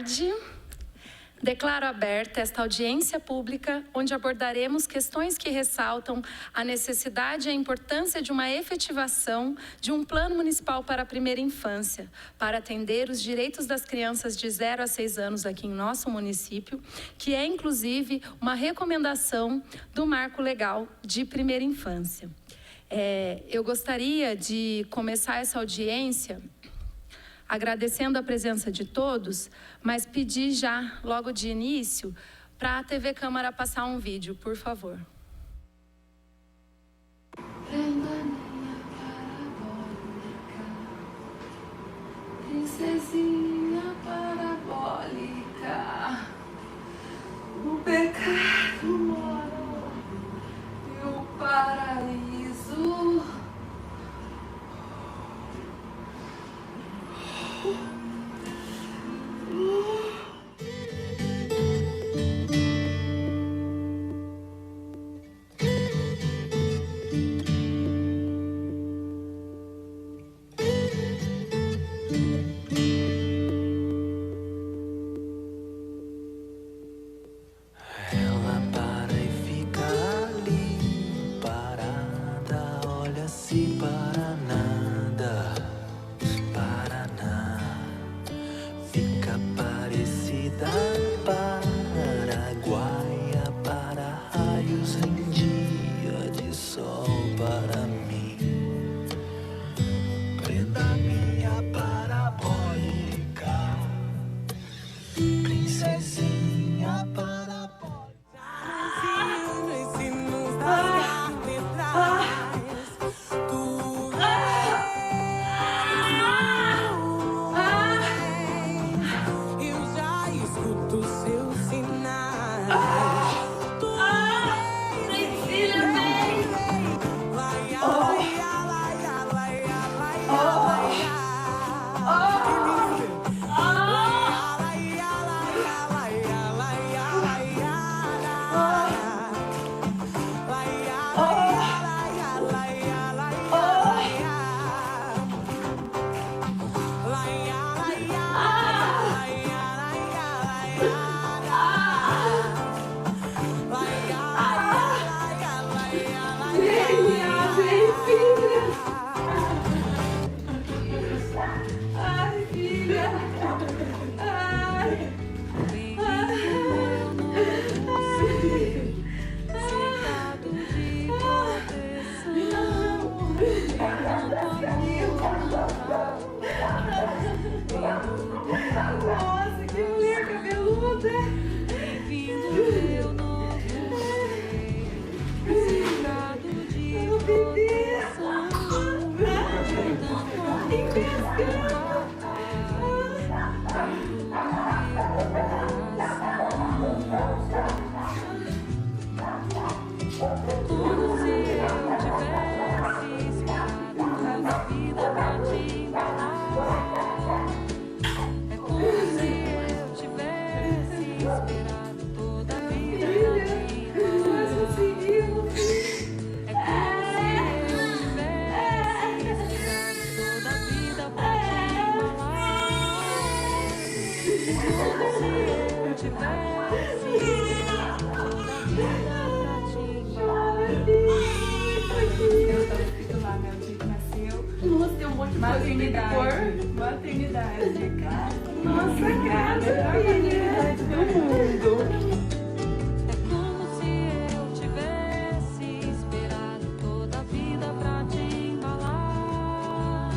tarde. Declaro aberta esta audiência pública, onde abordaremos questões que ressaltam a necessidade e a importância de uma efetivação de um plano municipal para a primeira infância, para atender os direitos das crianças de 0 a 6 anos aqui em nosso município, que é, inclusive, uma recomendação do Marco Legal de Primeira Infância. Eu gostaria de começar essa audiência agradecendo a presença de todos, mas pedir já, logo de início, para a TV Câmara passar um vídeo, por favor. Princesinha parabólica, o pecado mora e o paraíso. Ela para e fica ali, parada, olha-se para nada, Paraná, fica parecida Paraguaia, para raios em dia de sol para mim. Prenda minha parabólica, princesinha parabólica. Eu já escuto seus sinais. Filha, vem! Ai, filha! Ai! Nossa, que mulher cabeluda! Nossa, tem um monte de maternidade. Maternidade. Nossa, cara, maternidade do mundo. É como se eu tivesse esperado toda a vida pra te embalar.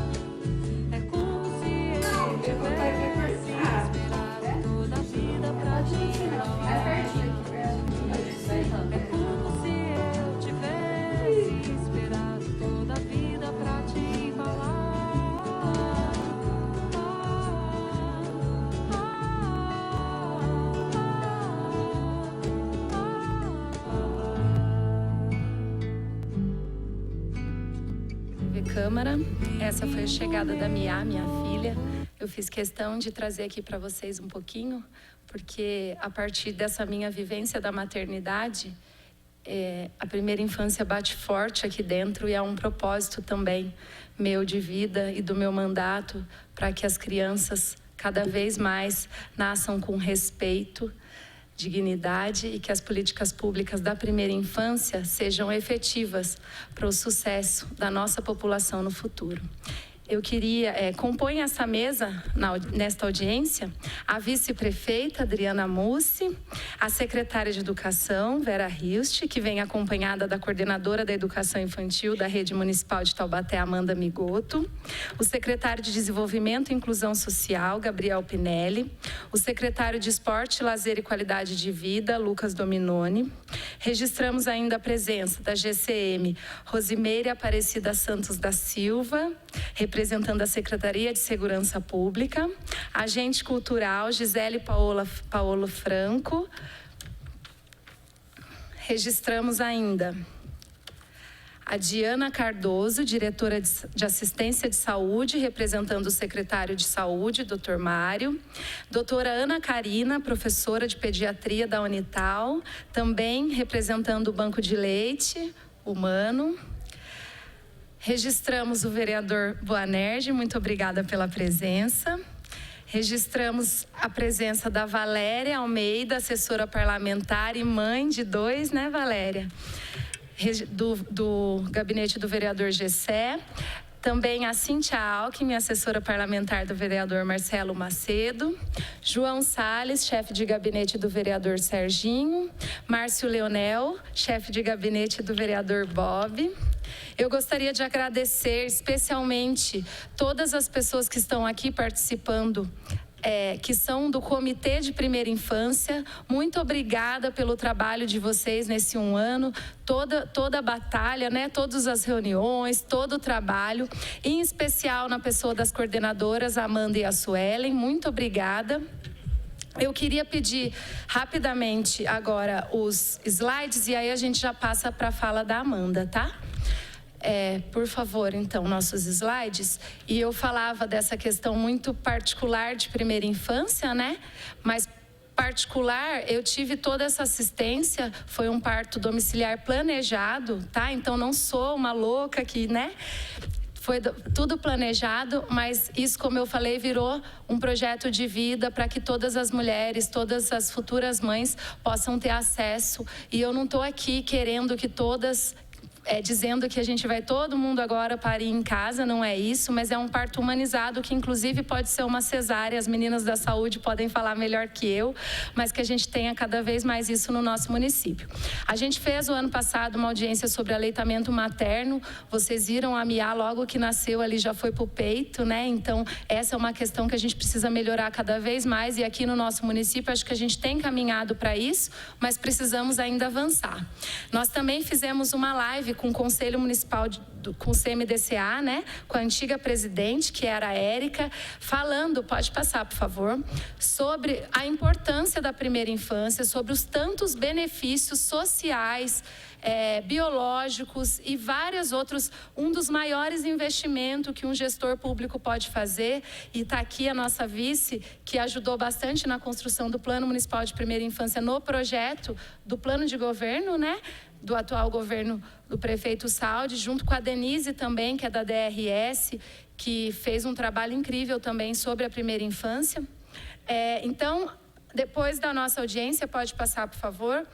É como se eu tivesse esperado toda a vida pra te embalar. É como se eu tivesse esperado toda a vida pra te embalar. Câmara, essa foi a chegada da Mia, minha filha. Eu fiz questão de trazer aqui para vocês um pouquinho, porque a partir dessa minha vivência da maternidade, a primeira infância bate forte aqui dentro e é um propósito também meu de vida e do meu mandato para que as crianças cada vez mais nasçam com respeito, dignidade e que as políticas públicas da primeira infância sejam efetivas para o sucesso da nossa população no futuro. Eu queria, compõe essa mesa, nesta audiência, a vice-prefeita Adriana Mussi, a secretária de Educação, Vera Hilst, que vem acompanhada da coordenadora da Educação Infantil da Rede Municipal de Taubaté, Amanda Migoto, o secretário de Desenvolvimento e Inclusão Social, Gabriel Pinelli, o secretário de Esporte, Lazer e Qualidade de Vida, Lucas Dominoni. Registramos ainda a presença da GCM, Rosimeire Aparecida Santos da Silva, representando a Secretaria de Segurança Pública, agente cultural Gisele Paolo Franco. Registramos ainda a Diana Cardoso, diretora de Assistência de Saúde, representando o secretário de Saúde, Dr. Mário. Doutora Ana Karina, professora de Pediatria da Unital, também representando o Banco de Leite Humano. Registramos o vereador Boanerges, muito obrigada pela presença. Registramos a presença da Valéria Almeida, assessora parlamentar e mãe de 2, né, Valéria? Do gabinete do vereador Gessé. Também a Cíntia Alckmin, assessora parlamentar do vereador Marcelo Macedo. João Salles, chefe de gabinete do vereador Serginho. Márcio Leonel, chefe de gabinete do vereador Bob. Eu gostaria de agradecer especialmente todas as pessoas que estão aqui participando, que são do Comitê de Primeira Infância. Muito obrigada pelo trabalho de vocês nesse 1 ano, toda a batalha, né? Todas as reuniões, todo o trabalho, em especial na pessoa das coordenadoras, a Amanda e a Suelen. Muito obrigada. Eu queria pedir rapidamente agora os slides e aí a gente já passa para a fala da Amanda, tá? Por favor, então, nossos slides. E eu falava dessa questão muito particular de primeira infância, né? Mas particular, eu tive toda essa assistência, foi um parto domiciliar planejado, tá? Então, não sou uma louca que, né? Foi tudo planejado, mas isso, como eu falei, virou um projeto de vida para que todas as mulheres, todas as futuras mães possam ter acesso. E eu não estou aqui querendo que todas... dizendo que a gente vai todo mundo agora parir em casa, não é isso, mas é um parto humanizado que inclusive pode ser uma cesárea, as meninas da saúde podem falar melhor que eu, mas que a gente tenha cada vez mais isso no nosso município. A gente fez o ano passado uma audiência sobre aleitamento materno, vocês viram a Mia logo que nasceu ali já foi pro peito, né? Então essa é uma questão que a gente precisa melhorar cada vez mais e aqui no nosso município acho que a gente tem caminhado para isso, mas precisamos ainda avançar. Nós também fizemos uma live com o Conselho Municipal, com o CMDCA, né? Com a antiga presidente, que era a Érica, falando, pode passar, por favor, sobre a importância da primeira infância, sobre os tantos benefícios sociais, biológicos e vários outros, um dos maiores investimentos que um gestor público pode fazer, e está aqui a nossa vice, que ajudou bastante na construção do Plano Municipal de Primeira Infância no projeto do plano de governo, né? Do atual governo do prefeito Saldi, junto com a Denise também, que é da DRS, que fez um trabalho incrível também sobre a primeira infância. Então, depois da nossa audiência, pode passar, por favor,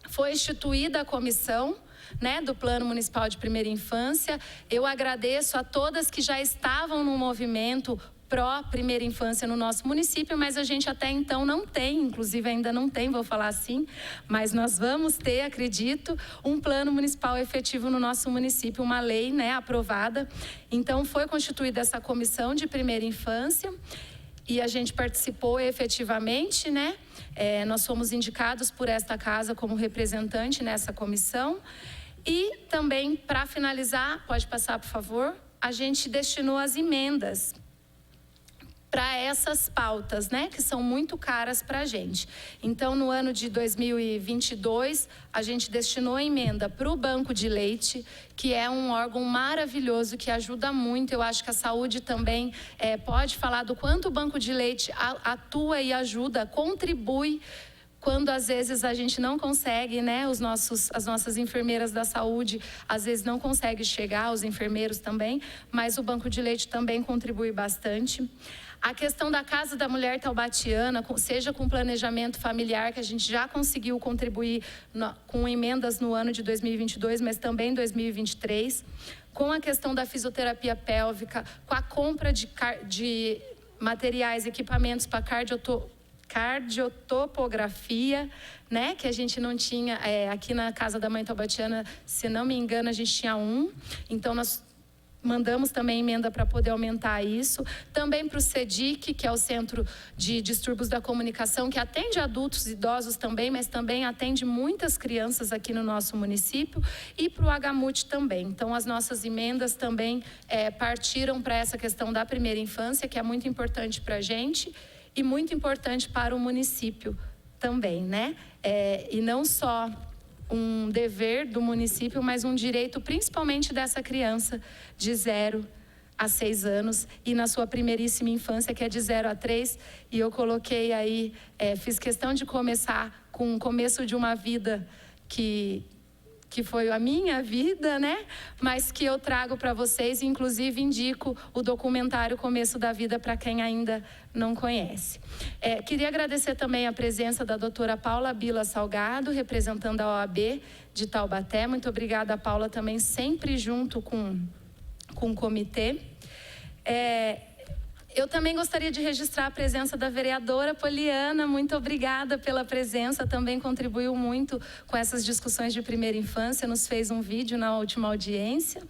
foi instituída a comissão, né, do Plano Municipal de Primeira Infância. Eu agradeço a todas que já estavam no movimento pró-primeira infância no nosso município, mas a gente até então não tem, inclusive ainda não tem, vou falar assim, mas nós vamos ter, acredito, um plano municipal efetivo no nosso município, uma lei, né, aprovada. Então foi constituída essa comissão de primeira infância e a gente participou efetivamente, né? Nós fomos indicados por esta casa como representante nessa comissão. E também, para finalizar, pode passar, por favor, a gente destinou as emendas para essas pautas, né, que são muito caras para a gente. Então, no ano de 2022, a gente destinou a emenda para o Banco de Leite, que é um órgão maravilhoso, que ajuda muito. Eu acho que a saúde também pode falar do quanto o Banco de Leite atua e ajuda, contribui, quando às vezes a gente não consegue, né, as nossas enfermeiras da saúde às vezes não conseguem chegar, os enfermeiros também, mas o Banco de Leite também contribui bastante. A questão da Casa da Mulher Taubatiana, seja com planejamento familiar, que a gente já conseguiu contribuir com emendas no ano de 2022, mas também em 2023, com a questão da fisioterapia pélvica, com a compra de materiais, equipamentos para cardiotopografia, né, que a gente não tinha, aqui na Casa da Mãe Taubatiana, se não me engano, a gente tinha um, então nós mandamos também emenda para poder aumentar isso. Também para o CEDIC, que é o Centro de Distúrbios da Comunicação, que atende adultos e idosos também, mas também atende muitas crianças aqui no nosso município. E para o HMUT também. Então, as nossas emendas também partiram para essa questão da primeira infância, que é muito importante para a gente e muito importante para o município também, né? E não só um dever do município, mas um direito principalmente dessa criança de 0 a 6 anos e na sua primeiríssima infância, que é de 0 a 3. E eu coloquei aí, fiz questão de começar com o começo de uma vida que foi a minha vida, né? Mas que eu trago para vocês, inclusive indico o documentário Começo da Vida para quem ainda não conhece. Queria agradecer também a presença da doutora Paula Bila Salgado, representando a OAB de Taubaté. Muito obrigada, Paula, também sempre junto com o comitê. Eu também gostaria de registrar a presença da vereadora Poliana. Muito obrigada pela presença, também contribuiu muito com essas discussões de primeira infância, nos fez um vídeo na última audiência.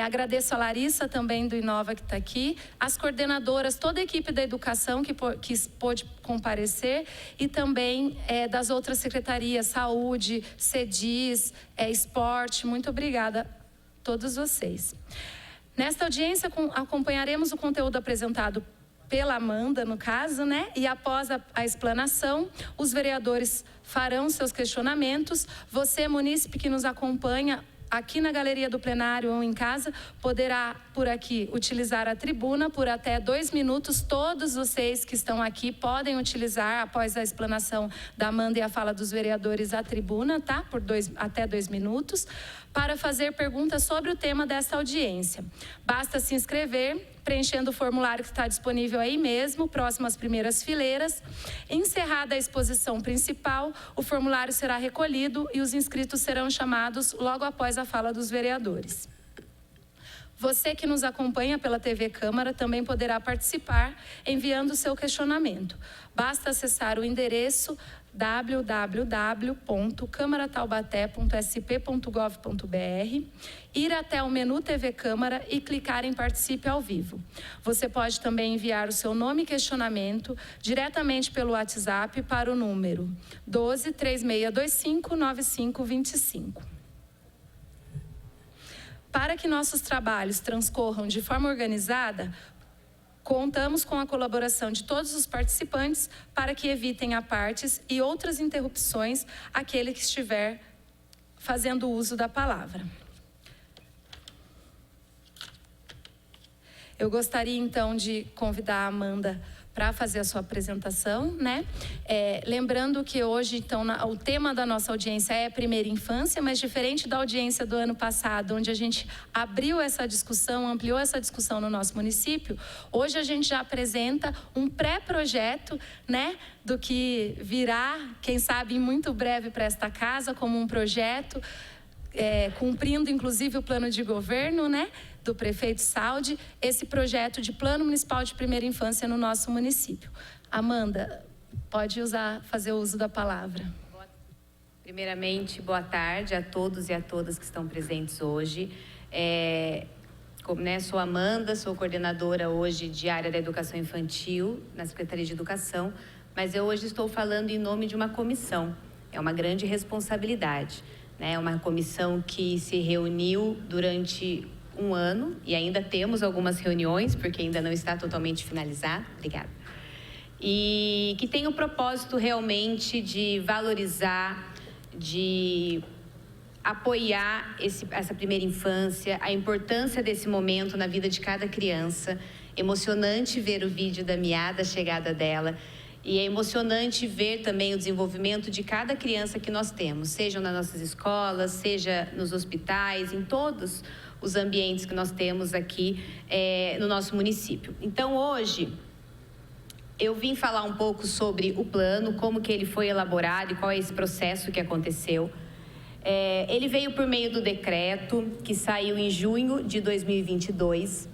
Agradeço a Larissa também do Inova que está aqui, as coordenadoras, toda a equipe da educação que pôde comparecer e também das outras secretarias, saúde, CEDIS, esporte. Muito obrigada a todos vocês. Nesta audiência, acompanharemos o conteúdo apresentado pela Amanda, no caso, né? E após a explanação, os vereadores farão seus questionamentos. Você, munícipe que nos acompanha aqui na galeria do plenário ou em casa, poderá, por aqui, utilizar a tribuna por até 2 minutos. Todos vocês que estão aqui podem utilizar, após a explanação da Amanda e a fala dos vereadores, a tribuna, tá? Por até 2 minutos, para fazer perguntas sobre o tema desta audiência. Basta se inscrever, preenchendo o formulário que está disponível aí mesmo, próximo às primeiras fileiras. Encerrada a exposição principal, o formulário será recolhido e os inscritos serão chamados logo após a fala dos vereadores. Você que nos acompanha pela TV Câmara também poderá participar enviando seu questionamento. Basta acessar o endereço www.câmarataubaté.sp.gov.br, ir até o menu TV Câmara e clicar em Participe ao vivo. Você pode também enviar o seu nome e questionamento diretamente pelo WhatsApp para o número 12 3625 9525. Para que nossos trabalhos transcorram de forma organizada, contamos com a colaboração de todos os participantes para que evitem apartes e outras interrupções àquele que estiver fazendo uso da palavra. Eu gostaria, então, de convidar a Amanda para fazer a sua apresentação, né? Lembrando que hoje, então, o tema da nossa audiência é primeira infância, mas diferente da audiência do ano passado, onde a gente abriu essa discussão, ampliou essa discussão no nosso município, hoje a gente já apresenta um pré-projeto, né, do que virá, quem sabe, muito breve para esta casa, como um projeto, cumprindo, inclusive, o plano de governo, né, do prefeito Saldi, esse projeto de Plano Municipal de Primeira Infância no nosso município. Amanda, pode fazer uso da palavra. Primeiramente, boa tarde a todos e a todas que estão presentes hoje. Sou Amanda, sou coordenadora hoje de área da educação infantil na Secretaria de Educação, mas eu hoje estou falando em nome de uma comissão. É uma grande responsabilidade, né? É uma comissão que se reuniu durante um ano, e ainda temos algumas reuniões, porque ainda não está totalmente finalizado. Obrigada. E que tem o propósito realmente de valorizar, de apoiar essa primeira infância, a importância desse momento na vida de cada criança. Emocionante ver o vídeo da Miada, a chegada dela. E é emocionante ver também o desenvolvimento de cada criança que nós temos, seja nas nossas escolas, seja nos hospitais, em todos os ambientes que nós temos aqui no nosso município. Então, hoje, eu vim falar um pouco sobre o plano, como que ele foi elaborado e qual é esse processo que aconteceu. Ele veio por meio do decreto que saiu em junho de 2022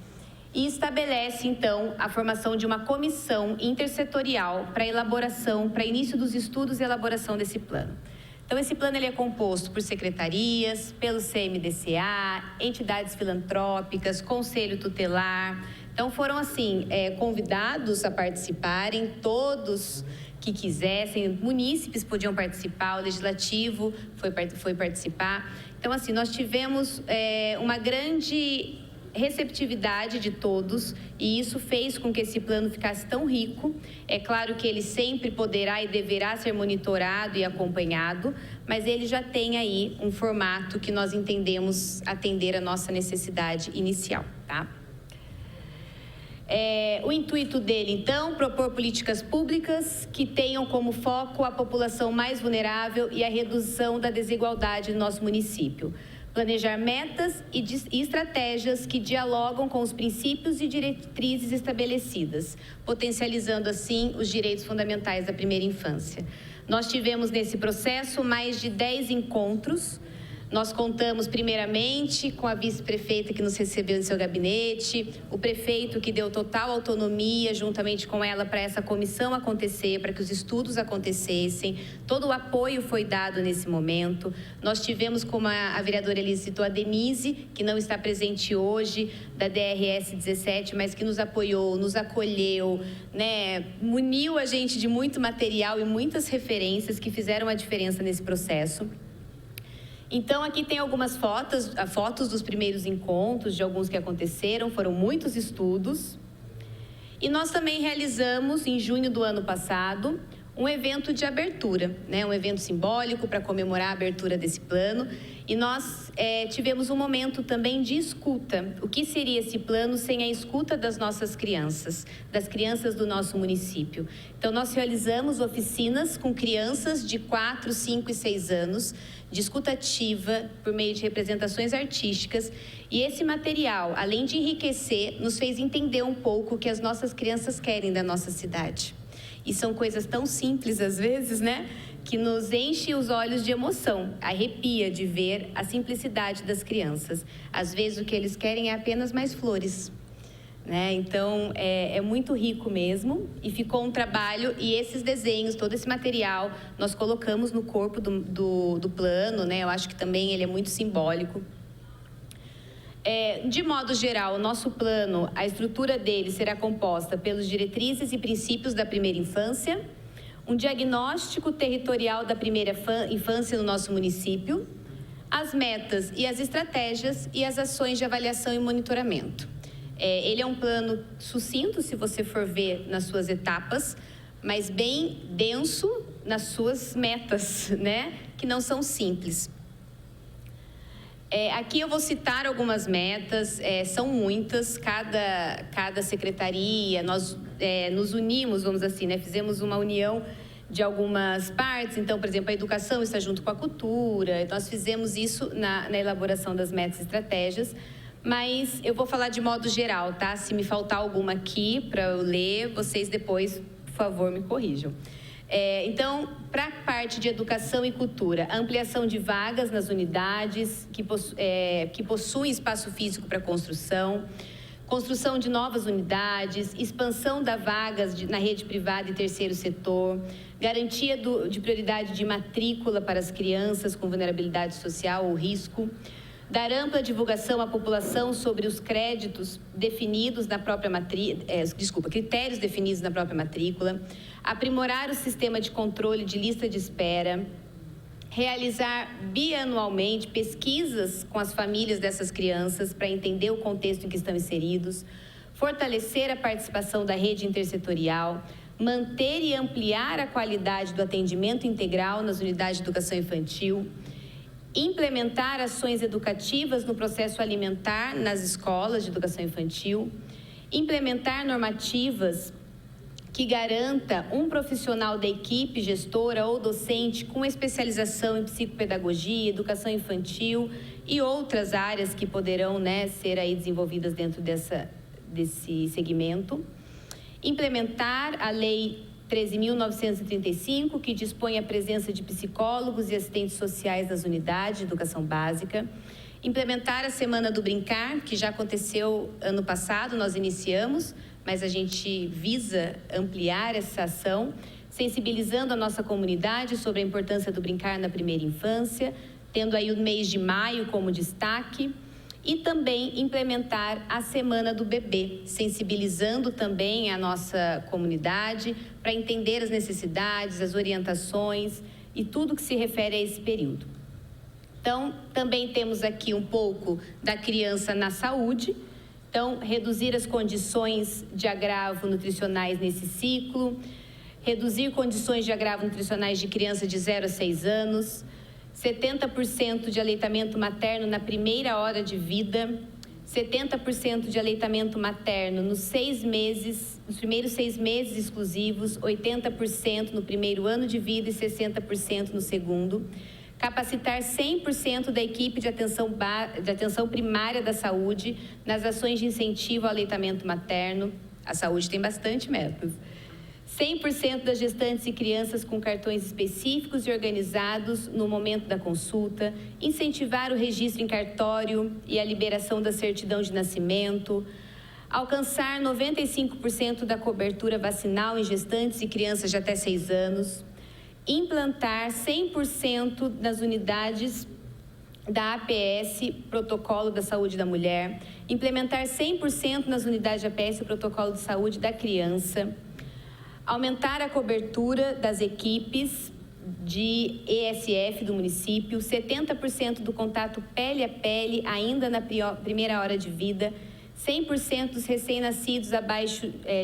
e estabelece, então, a formação de uma comissão intersetorial para elaboração, para início dos estudos e elaboração desse plano. Então, esse plano ele é composto por secretarias, pelo CMDCA, entidades filantrópicas, conselho tutelar. Então, foram, assim, convidados a participarem todos que quisessem, munícipes podiam participar, o legislativo foi participar. Então, assim, nós tivemos uma grande receptividade de todos e isso fez com que esse plano ficasse tão rico. É claro que ele sempre poderá e deverá ser monitorado e acompanhado, mas ele já tem aí um formato que nós entendemos atender a nossa necessidade inicial, tá? O intuito dele, então, propor políticas públicas que tenham como foco a população mais vulnerável e a redução da desigualdade no nosso município. Planejar metas e estratégias que dialogam com os princípios e diretrizes estabelecidas, potencializando, assim, os direitos fundamentais da primeira infância. Nós tivemos, nesse processo, mais de 10 encontros. Nós contamos, primeiramente, com a vice-prefeita que nos recebeu em seu gabinete, o prefeito que deu total autonomia, juntamente com ela, para essa comissão acontecer, para que os estudos acontecessem. Todo o apoio foi dado nesse momento. Nós tivemos, como a vereadora Elise citou, a Denise, que não está presente hoje, da DRS 17, mas que nos apoiou, nos acolheu, né? Muniu a gente de muito material e muitas referências que fizeram a diferença nesse processo. Então, aqui tem algumas fotos dos primeiros encontros, de alguns que aconteceram, foram muitos estudos. E nós também realizamos, em junho do ano passado, um evento de abertura, né? Um evento simbólico para comemorar a abertura desse plano. E nós tivemos um momento também de escuta. O que seria esse plano sem a escuta das nossas crianças, das crianças do nosso município? Então, nós realizamos oficinas com crianças de 4, 5 e 6 anos, de escuta ativa, por meio de representações artísticas. E esse material, além de enriquecer, nos fez entender um pouco o que as nossas crianças querem da nossa cidade. E são coisas tão simples, às vezes, né? Que nos enche os olhos de emoção, arrepia de ver a simplicidade das crianças. Às vezes, o que eles querem é apenas mais flores, né? Então, é muito rico mesmo. E ficou um trabalho, e esses desenhos, todo esse material, nós colocamos no corpo do plano, né? Eu acho que também ele é muito simbólico. De modo geral, o nosso plano, a estrutura dele será composta pelos diretrizes e princípios da primeira infância, um diagnóstico territorial da primeira infância no nosso município, as metas e as estratégias e as ações de avaliação e monitoramento. Ele é um plano sucinto, se você for ver nas suas etapas, mas bem denso nas suas metas, né? Que não são simples. Aqui eu vou citar algumas metas, são muitas, cada secretaria, nós nos unimos, vamos assim, né? Fizemos uma união de algumas partes. Então, por exemplo, a educação está junto com a cultura, nós fizemos isso na elaboração das metas e estratégias, mas eu vou falar de modo geral, tá? Se me faltar alguma aqui para eu ler, vocês depois, por favor, me corrijam. Então, para a parte de educação e cultura, a ampliação de vagas nas unidades que possuem espaço físico para construção de novas unidades, expansão das vagas na rede privada e terceiro setor, garantia de prioridade de matrícula para as crianças com vulnerabilidade social ou risco, dar ampla divulgação à população sobre os créditos definidos na própria critérios definidos na própria matrícula, aprimorar o sistema de controle de lista de espera, realizar bianualmente pesquisas com as famílias dessas crianças para entender o contexto em que estão inseridos, fortalecer a participação da rede intersetorial, manter e ampliar a qualidade do atendimento integral nas unidades de educação infantil, implementar ações educativas no processo alimentar nas escolas de educação infantil, implementar normativas que garanta um profissional da equipe gestora ou docente com especialização em psicopedagogia, educação infantil e outras áreas que poderão, né, ser aí desenvolvidas dentro desse segmento. implementar a Lei 13.935, que dispõe a presença de psicólogos e assistentes sociais nas unidades de educação básica, implementar a Semana do Brincar, que já aconteceu ano passado, nós iniciamos, mas a gente visa ampliar essa ação, sensibilizando a nossa comunidade sobre a importância do brincar na primeira infância, tendo aí o mês de maio como destaque, e também implementar a Semana do Bebê, sensibilizando também a nossa comunidade para entender as necessidades, as orientações e tudo que se refere a esse período. Então, também temos aqui um pouco da criança na saúde. Então, reduzir as condições de agravo nutricionais nesse ciclo, reduzir condições de agravo nutricionais de criança de 0 a 6 anos, 70% de aleitamento materno na primeira hora de vida, 70% de aleitamento materno nos primeiros 6 meses exclusivos, 80% no primeiro ano de vida e 60% no segundo. Capacitar 100% da equipe de atenção primária da saúde nas ações de incentivo ao aleitamento materno. A saúde tem bastante metas. 100% das gestantes e crianças com cartões específicos e organizados no momento da consulta, incentivar o registro em cartório e a liberação da certidão de nascimento, alcançar 95% da cobertura vacinal em gestantes e crianças de até 6 anos, implantar 100% nas unidades da APS, Protocolo da Saúde da Mulher, implementar 100% nas unidades de APS, o Protocolo de Saúde da Criança, aumentar a cobertura das equipes de ESF do município, 70% do contato pele a pele ainda na primeira hora de vida, 100% dos recém-nascidos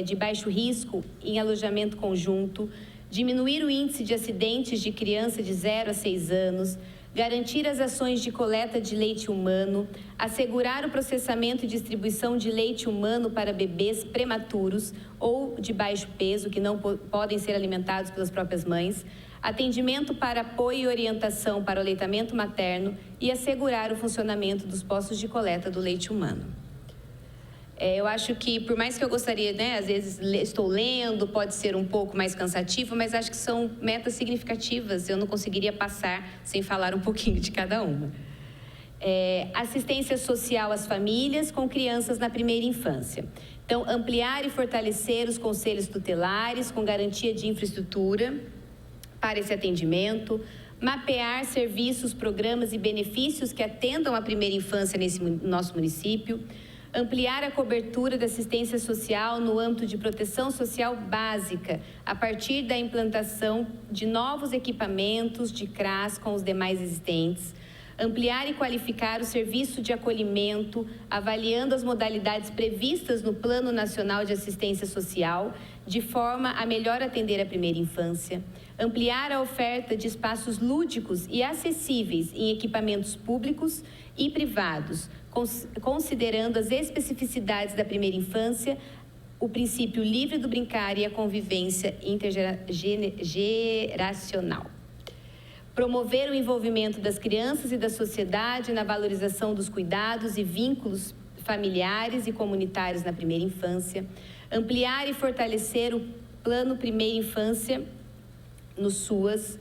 de baixo risco em alojamento conjunto, diminuir o índice de acidentes de criança de 0 a 6 anos, garantir as ações de coleta de leite humano, assegurar o processamento e distribuição de leite humano para bebês prematuros ou de baixo peso, que não podem ser alimentados pelas próprias mães, atendimento para apoio e orientação para o aleitamento materno e assegurar o funcionamento dos postos de coleta do leite humano. Eu acho que, por mais que eu gostaria, às vezes estou lendo, pode ser um pouco mais cansativo, mas acho que são metas significativas, eu não conseguiria passar sem falar um pouquinho de cada uma. Assistência social às famílias com crianças na primeira infância. Então, ampliar e fortalecer os conselhos tutelares com garantia de infraestrutura para esse atendimento, mapear serviços, programas e benefícios que atendam à primeira infância nesse nosso município, ampliar a cobertura da assistência social no âmbito de proteção social básica, a partir da implantação de novos equipamentos de CRAS com os demais existentes, ampliar e qualificar o serviço de acolhimento, avaliando as modalidades previstas no Plano Nacional de Assistência Social, de forma a melhor atender a primeira infância, ampliar a oferta de espaços lúdicos e acessíveis em equipamentos públicos e privados, considerando as especificidades da primeira infância, o princípio livre do brincar e a convivência intergeracional. Promover o envolvimento das crianças e da sociedade na valorização dos cuidados e vínculos familiares e comunitários na primeira infância. Ampliar e fortalecer o Plano Primeira Infância no SUAS.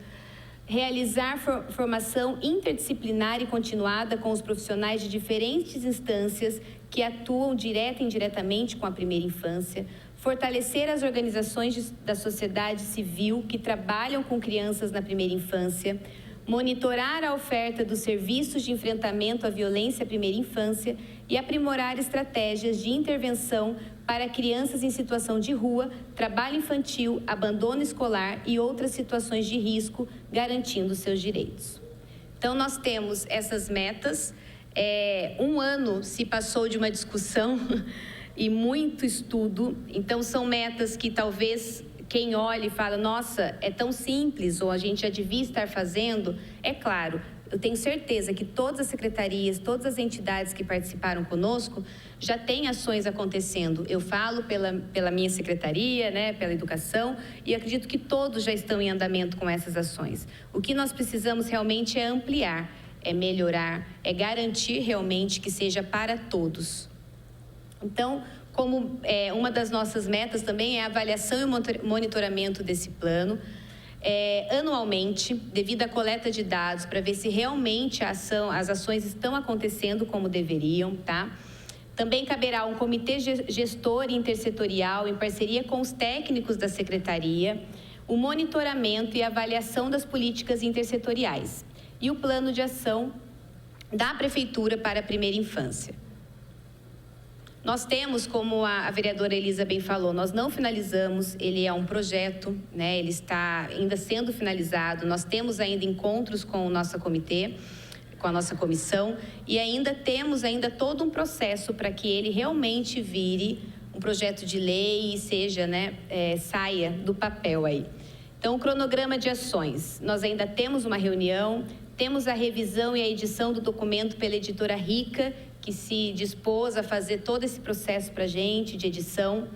Realizar formação interdisciplinar e continuada com os profissionais de diferentes instâncias que atuam direta e indiretamente com a primeira infância, fortalecer as organizações da sociedade civil que trabalham com crianças na primeira infância, monitorar a oferta dos serviços de enfrentamento à violência à primeira infância e aprimorar estratégias de intervenção para crianças em situação de rua, trabalho infantil, abandono escolar e outras situações de risco, garantindo seus direitos. Então, nós temos essas metas. Um ano se passou de uma discussão e muito estudo. Então, são metas que talvez quem olha e fala, nossa, é tão simples, ou a gente já devia estar fazendo. É claro, eu tenho certeza que todas as secretarias, todas as entidades que participaram conosco já têm ações acontecendo. Eu falo pela minha secretaria, pela educação, e acredito que todos já estão em andamento com essas ações. O que nós precisamos realmente é ampliar, é melhorar, é garantir realmente que seja para todos. Então, como uma das nossas metas também é a avaliação e monitoramento desse plano. Anualmente, devido à coleta de dados, para ver se realmente as ações estão acontecendo como deveriam, tá? Também caberá um comitê gestor intersetorial, em parceria com os técnicos da Secretaria, o monitoramento e avaliação das políticas intersetoriais e o plano de ação da Prefeitura para a primeira infância. Nós temos, como a vereadora Elisa bem falou, nós não finalizamos, ele é um projeto, né? Ele está ainda sendo finalizado, nós temos ainda encontros com o nosso comitê, com a nossa comissão, e ainda temos todo um processo para que ele realmente vire um projeto de lei e seja, né, saia do papel aí. Então, o cronograma de ações, nós ainda temos uma reunião, temos a revisão e a edição do documento pela editora Rica, que se dispôs a fazer todo esse processo para a gente, de edição.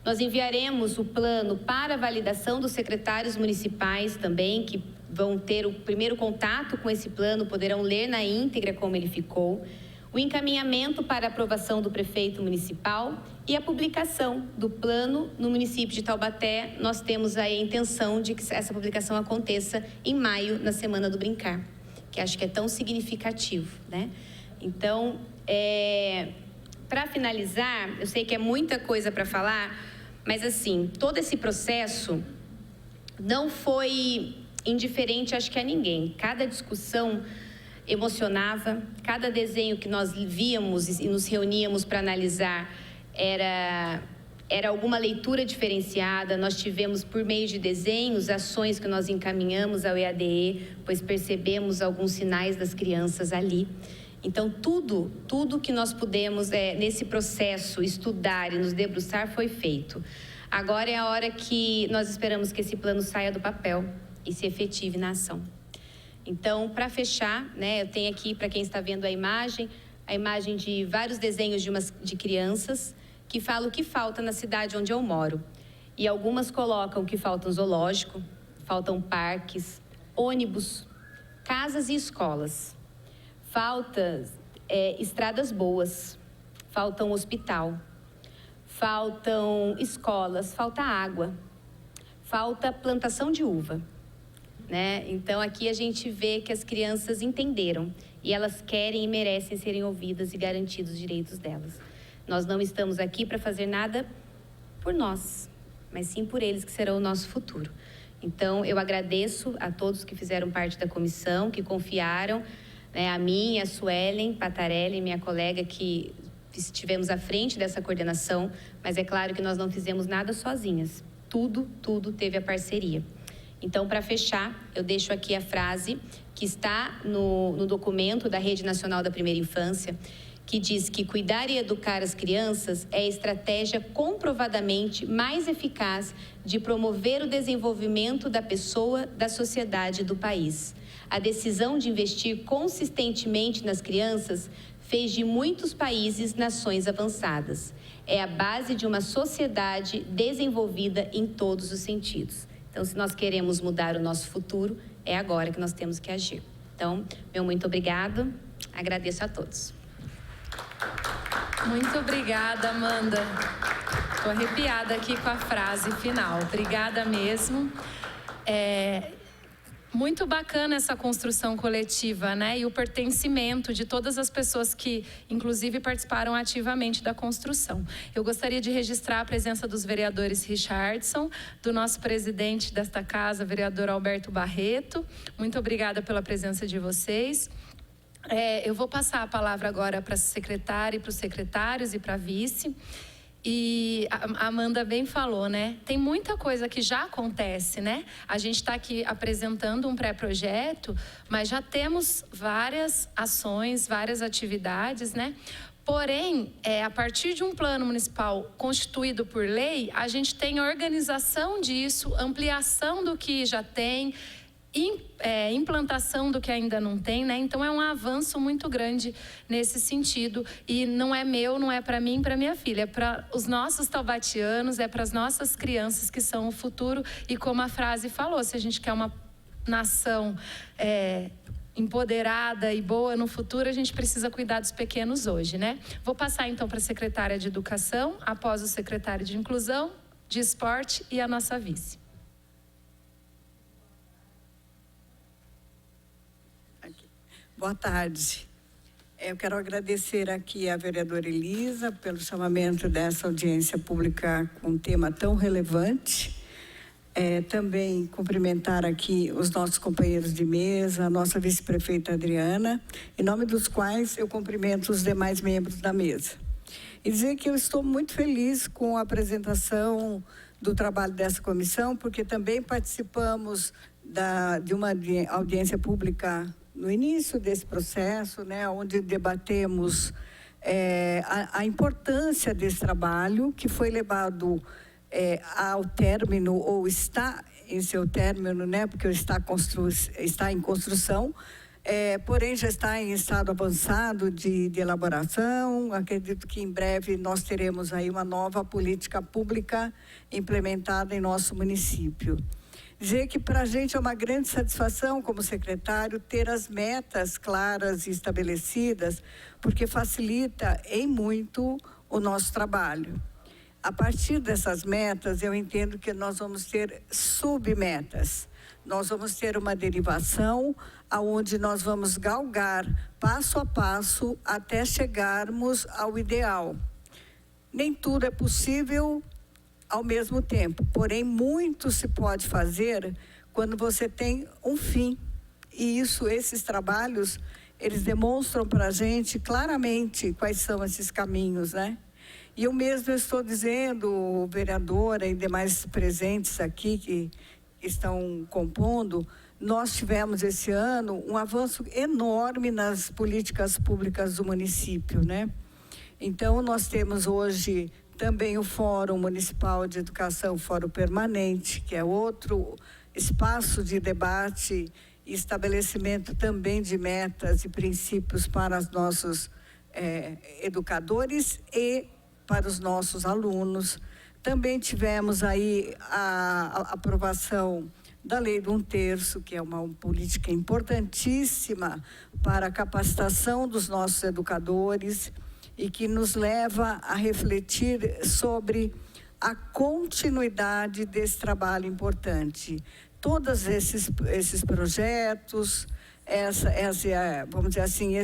Nós enviaremos o plano para a validação dos secretários municipais também, que vão ter o primeiro contato com esse plano, poderão ler na íntegra como ele ficou. O encaminhamento para a aprovação do prefeito municipal e a publicação do plano no município de Taubaté. Nós temos aí a intenção de que essa publicação aconteça em maio, na Semana do Brincar, que acho que é tão significativo, né? Então, para finalizar, eu sei que é muita coisa para falar, mas assim, todo esse processo não foi indiferente, acho que a ninguém. Cada discussão emocionava, cada desenho que nós víamos e nos reuníamos para analisar era alguma leitura diferenciada. Nós tivemos, por meio de desenhos, ações que nós encaminhamos ao EADE, pois percebemos alguns sinais das crianças ali. Então, tudo que nós pudemos nesse processo estudar e nos debruçar foi feito. Agora é a hora que nós esperamos que esse plano saia do papel e se efetive na ação. Então, para fechar, né, eu tenho aqui, para quem está vendo a imagem de vários desenhos de crianças que falam o que falta na cidade onde eu moro. E algumas colocam que falta um zoológico, faltam parques, ônibus, casas e escolas. Falta estradas boas, falta um hospital, faltam escolas, falta água, falta plantação de uva, né? Então, aqui a gente vê que as crianças entenderam e elas querem e merecem serem ouvidas e garantidos os direitos delas. Nós não estamos aqui para fazer nada por nós, mas sim por eles que serão o nosso futuro. Então, eu agradeço a todos que fizeram parte da comissão, que confiaram, a mim, a Suelen Patarelli, minha colega, que estivemos à frente dessa coordenação, mas é claro que nós não fizemos nada sozinhas. Tudo teve a parceria. Então, para fechar, eu deixo aqui a frase que está no documento da Rede Nacional da Primeira Infância, que diz que cuidar e educar as crianças é a estratégia comprovadamente mais eficaz de promover o desenvolvimento da pessoa, da sociedade e do país. A decisão de investir consistentemente nas crianças fez de muitos países nações avançadas. É a base de uma sociedade desenvolvida em todos os sentidos. Então, se nós queremos mudar o nosso futuro, é agora que nós temos que agir. Então, meu muito obrigado. Agradeço a todos. Muito obrigada, Amanda. Estou arrepiada aqui com a frase final. Obrigada mesmo. Muito bacana essa construção coletiva, né? E o pertencimento de todas as pessoas que, inclusive, participaram ativamente da construção. Eu gostaria de registrar a presença dos vereadores Richardson, do nosso presidente desta casa, vereador Alberto Barreto. Muito obrigada pela presença de vocês. Eu vou passar a palavra agora para a secretária e para os secretários e para a vice. E a Amanda bem falou, né? Tem muita coisa que já acontece, né? A gente está aqui apresentando um pré-projeto, mas já temos várias ações, várias atividades, né? Porém, a partir de um plano municipal constituído por lei, a gente tem organização disso, ampliação do que já tem, implantação do que ainda não tem, né? Então é um avanço muito grande nesse sentido, e não é meu, não é para mim, para minha filha, é para os nossos taubatianos, é para as nossas crianças que são o futuro. E como a frase falou, se a gente quer uma nação empoderada e boa no futuro, a gente precisa cuidar dos pequenos hoje, né? Vou passar então para a secretária de Educação, após o secretário de Inclusão, de Esporte e a nossa vice. Boa tarde. Eu quero agradecer aqui à vereadora Elisa pelo chamamento dessa audiência pública com um tema tão relevante. Também cumprimentar aqui os nossos companheiros de mesa, a nossa vice-prefeita Adriana, em nome dos quais eu cumprimento os demais membros da mesa. E dizer que eu estou muito feliz com a apresentação do trabalho dessa comissão, porque também participamos de uma audiência pública no início desse processo, né, onde debatemos a importância desse trabalho, que foi levado ao término, ou está em seu término, né, porque está em construção, porém já está em estado avançado de elaboração. Acredito que em breve nós teremos aí uma nova política pública implementada em nosso município. Dizer que para a gente é uma grande satisfação, como secretário, ter as metas claras e estabelecidas, porque facilita em muito o nosso trabalho. A partir dessas metas, eu entendo que nós vamos ter submetas. Nós vamos ter uma derivação aonde nós vamos galgar passo a passo até chegarmos ao ideal. Nem tudo é possível ao mesmo tempo, porém muito se pode fazer quando você tem um fim. E esses trabalhos, eles demonstram para a gente claramente quais são esses caminhos, né? E eu mesmo estou dizendo, vereadora e demais presentes aqui que estão compondo, nós tivemos esse ano um avanço enorme nas políticas públicas do município, né? Então, nós temos hoje também o Fórum Municipal de Educação, Fórum Permanente, que é outro espaço de debate e estabelecimento também de metas e princípios para os nossos educadores e para os nossos alunos. Também tivemos aí a aprovação da Lei do 1/3, que é uma política importantíssima para a capacitação dos nossos educadores e que nos leva a refletir sobre a continuidade desse trabalho importante. Todos esses projetos, vamos dizer assim,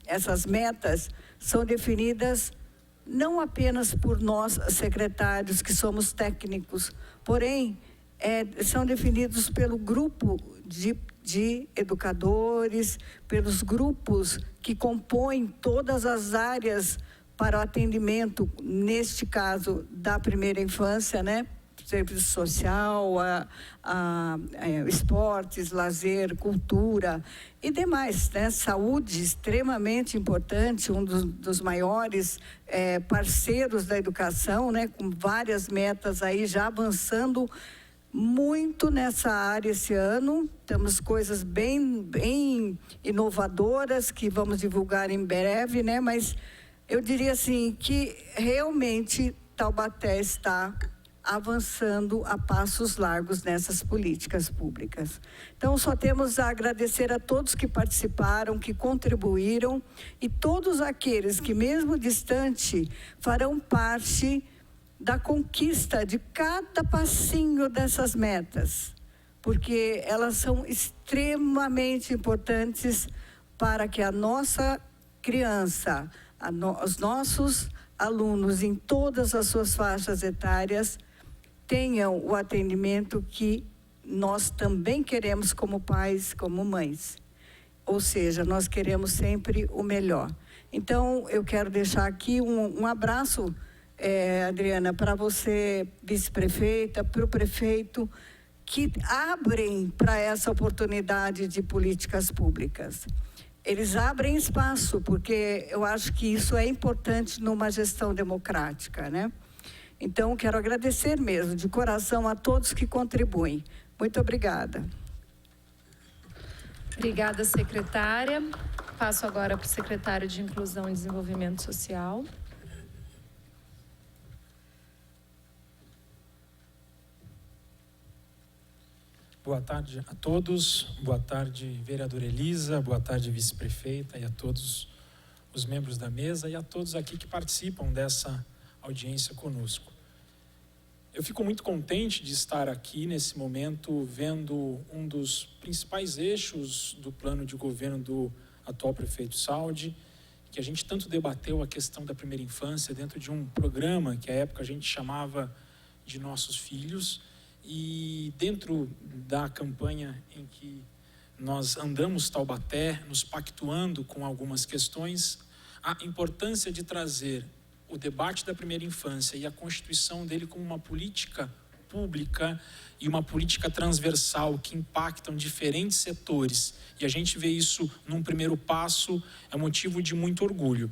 essas metas são definidas não apenas por nós, secretários, que somos técnicos, porém, são definidos pelo grupo de educadores, pelos grupos que compõem todas as áreas para o atendimento, neste caso, da primeira infância, né? Serviço social, esportes, lazer, cultura e demais, né? Saúde, extremamente importante, um dos maiores parceiros da educação, né? Com várias metas aí já avançando muito nessa área esse ano. Temos coisas bem inovadoras que vamos divulgar em breve, né? Mas eu diria assim que realmente Taubaté está avançando a passos largos nessas políticas públicas. Então, só temos a agradecer a todos que participaram, que contribuíram e todos aqueles que, mesmo distante, farão parte da conquista de cada passinho dessas metas, porque elas são extremamente importantes para que a nossa criança, os nossos alunos em todas as suas faixas etárias tenham o atendimento que nós também queremos como pais, como mães. Ou seja, nós queremos sempre o melhor. Então, eu quero deixar aqui um abraço, Adriana, para você, vice-prefeita, para o prefeito, que abrem para essa oportunidade de políticas públicas. Eles abrem espaço, porque eu acho que isso é importante numa gestão democrática, né? Então, quero agradecer mesmo, de coração, a todos que contribuem. Muito obrigada. Obrigada, secretária. Passo agora para o secretário de Inclusão e Desenvolvimento Social. Boa tarde a todos, boa tarde vereadora Elisa, boa tarde vice-prefeita e a todos os membros da mesa e a todos aqui que participam dessa audiência conosco. Eu fico muito contente de estar aqui nesse momento vendo um dos principais eixos do plano de governo do atual prefeito Saldi, que a gente tanto debateu a questão da primeira infância dentro de um programa que à época a gente chamava de Nossos Filhos. E dentro da campanha em que nós andamos Taubaté, nos pactuando com algumas questões, a importância de trazer o debate da primeira infância e a constituição dele como uma política pública e uma política transversal que impactam diferentes setores. E a gente vê isso num primeiro passo, é motivo de muito orgulho.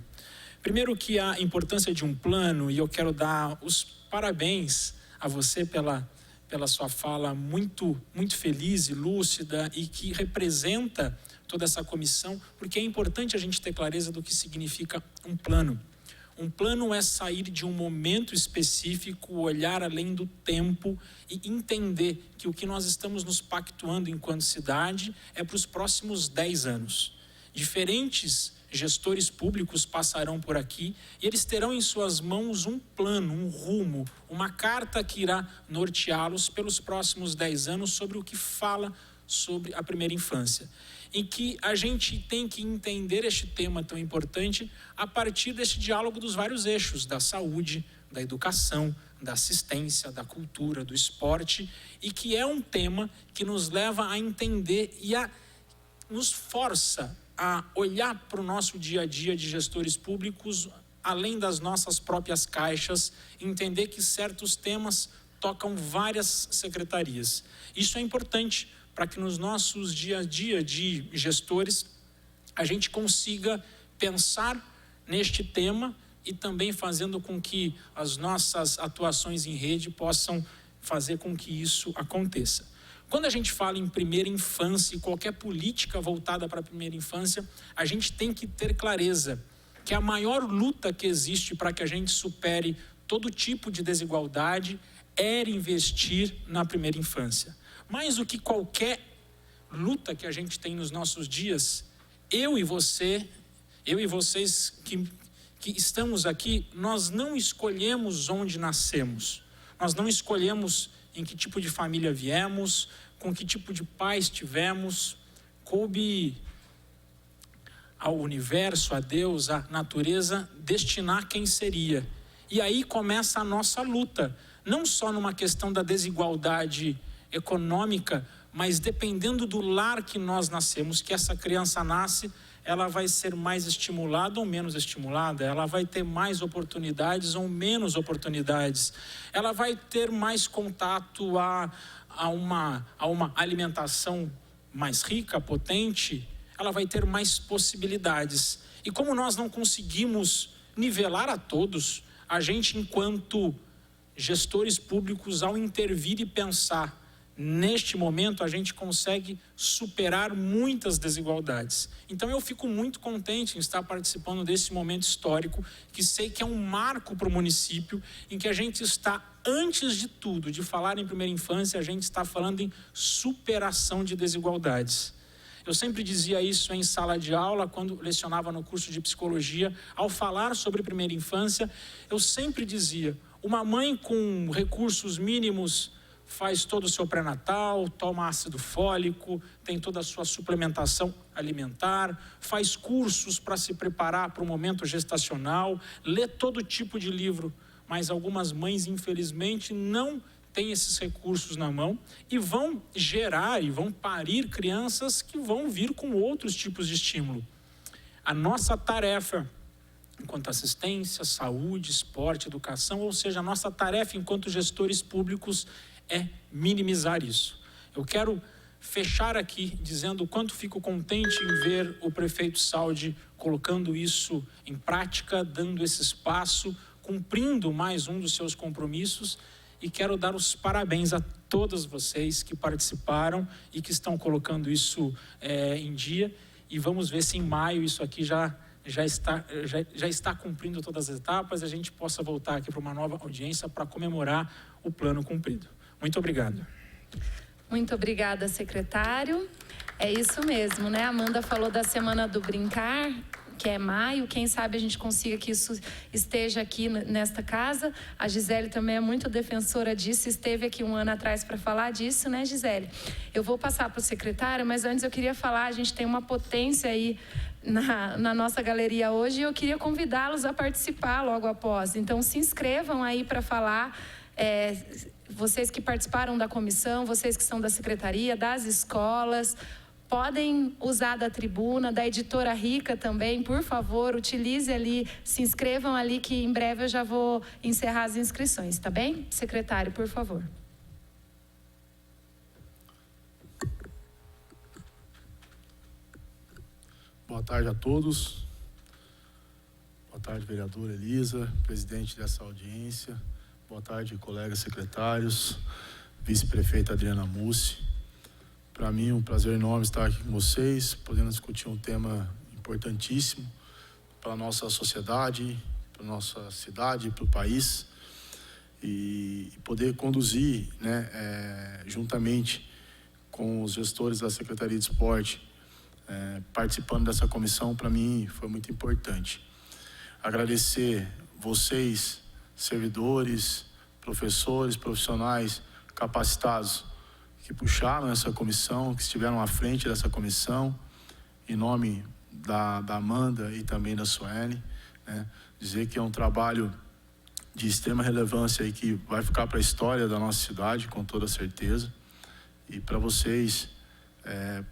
Primeiro que a importância de um plano, e eu quero dar os parabéns a você pela sua fala muito feliz e lúcida e que representa toda essa comissão, porque é importante a gente ter clareza do que significa um plano. Um plano é sair de um momento específico, olhar além do tempo e entender que o que nós estamos nos pactuando enquanto cidade é para os próximos 10 anos. Diferentes gestores públicos passarão por aqui e eles terão em suas mãos um plano, um rumo, uma carta que irá norteá-los pelos próximos 10 anos sobre o que fala sobre a primeira infância. Em que a gente tem que entender este tema tão importante a partir deste diálogo dos vários eixos, da saúde, da educação, da assistência, da cultura, do esporte, e que é um tema que nos leva a entender e nos força a olhar para o nosso dia a dia de gestores públicos, além das nossas próprias caixas, entender que certos temas tocam várias secretarias. Isso é importante para que nos nossos dia a dia de gestores a gente consiga pensar neste tema e também fazendo com que as nossas atuações em rede possam fazer com que isso aconteça. Quando a gente fala em primeira infância e qualquer política voltada para a primeira infância, a gente tem que ter clareza que a maior luta que existe para que a gente supere todo tipo de desigualdade é investir na primeira infância. Mais do que qualquer luta que a gente tem nos nossos dias, eu e vocês que estamos aqui, nós não escolhemos onde nascemos, nós não escolhemos em que tipo de família viemos, com que tipo de pais tivemos. Coube ao universo, a Deus, a natureza, destinar quem seria. E aí começa a nossa luta, não só numa questão da desigualdade econômica, mas dependendo do lar que nós nascemos, que essa criança nasce, ela vai ser mais estimulada ou menos estimulada, ela vai ter mais oportunidades ou menos oportunidades, ela vai ter mais contato a uma alimentação mais rica, potente, ela vai ter mais possibilidades. E como nós não conseguimos nivelar a todos, a gente, enquanto gestores públicos, ao intervir e pensar neste momento, a gente consegue superar muitas desigualdades. Então eu fico muito contente em estar participando desse momento histórico, que sei que é um marco para o município, em que a gente está, antes de tudo, de falar em primeira infância, a gente está falando em superação de desigualdades. Eu sempre dizia isso em sala de aula, quando lecionava no curso de psicologia, ao falar sobre primeira infância, eu sempre dizia, uma mãe com recursos mínimos faz todo o seu pré-natal, toma ácido fólico, tem toda a sua suplementação alimentar, faz cursos para se preparar para o momento gestacional, lê todo tipo de livro, mas algumas mães, infelizmente, não têm esses recursos na mão e vão gerar e vão parir crianças que vão vir com outros tipos de estímulo. A nossa tarefa, enquanto assistência, saúde, esporte, educação, ou seja, a nossa tarefa enquanto gestores públicos é minimizar isso. Eu quero fechar aqui dizendo o quanto fico contente em ver o prefeito Saldi colocando isso em prática, dando esse espaço, cumprindo mais um dos seus compromissos, e quero dar os parabéns a todas vocês que participaram e que estão colocando isso em dia, e vamos ver se em maio isso aqui já está cumprindo todas as etapas e a gente possa voltar aqui para uma nova audiência para comemorar o plano cumprido. Muito obrigado. Muito obrigada, secretário. É isso mesmo, né? A Amanda falou da Semana do Brincar, que é maio. Quem sabe a gente consiga que isso esteja aqui nesta casa. A Gisele também é muito defensora disso, esteve aqui um ano atrás para falar disso, né, Gisele? Eu vou passar para o secretário, mas antes eu queria falar, a gente tem uma potência aí na nossa galeria hoje e eu queria convidá-los a participar logo após. Então, se inscrevam aí para falar. Vocês que participaram da comissão, vocês que são da secretaria, das escolas, podem usar da tribuna, da editora Rica também, por favor, utilize ali, se inscrevam ali que em breve eu já vou encerrar as inscrições, tá bem? Secretário, por favor. Boa tarde a todos. Boa tarde, vereadora Elisa, presidente dessa audiência. Boa tarde, colegas secretários, vice-prefeita Adriana Mussi. Para mim é um prazer enorme estar aqui com vocês, podendo discutir um tema importantíssimo para a nossa sociedade, para a nossa cidade, para o país, e poder conduzir, né, juntamente com os gestores da Secretaria de Esporte, participando dessa comissão, para mim foi muito importante. Agradecer vocês, servidores, professores, profissionais capacitados que puxaram essa comissão, que estiveram à frente dessa comissão, em nome da Amanda e também da Sueli, né? Dizer que é um trabalho de extrema relevância e que vai ficar para a história da nossa cidade, com toda certeza, e para vocês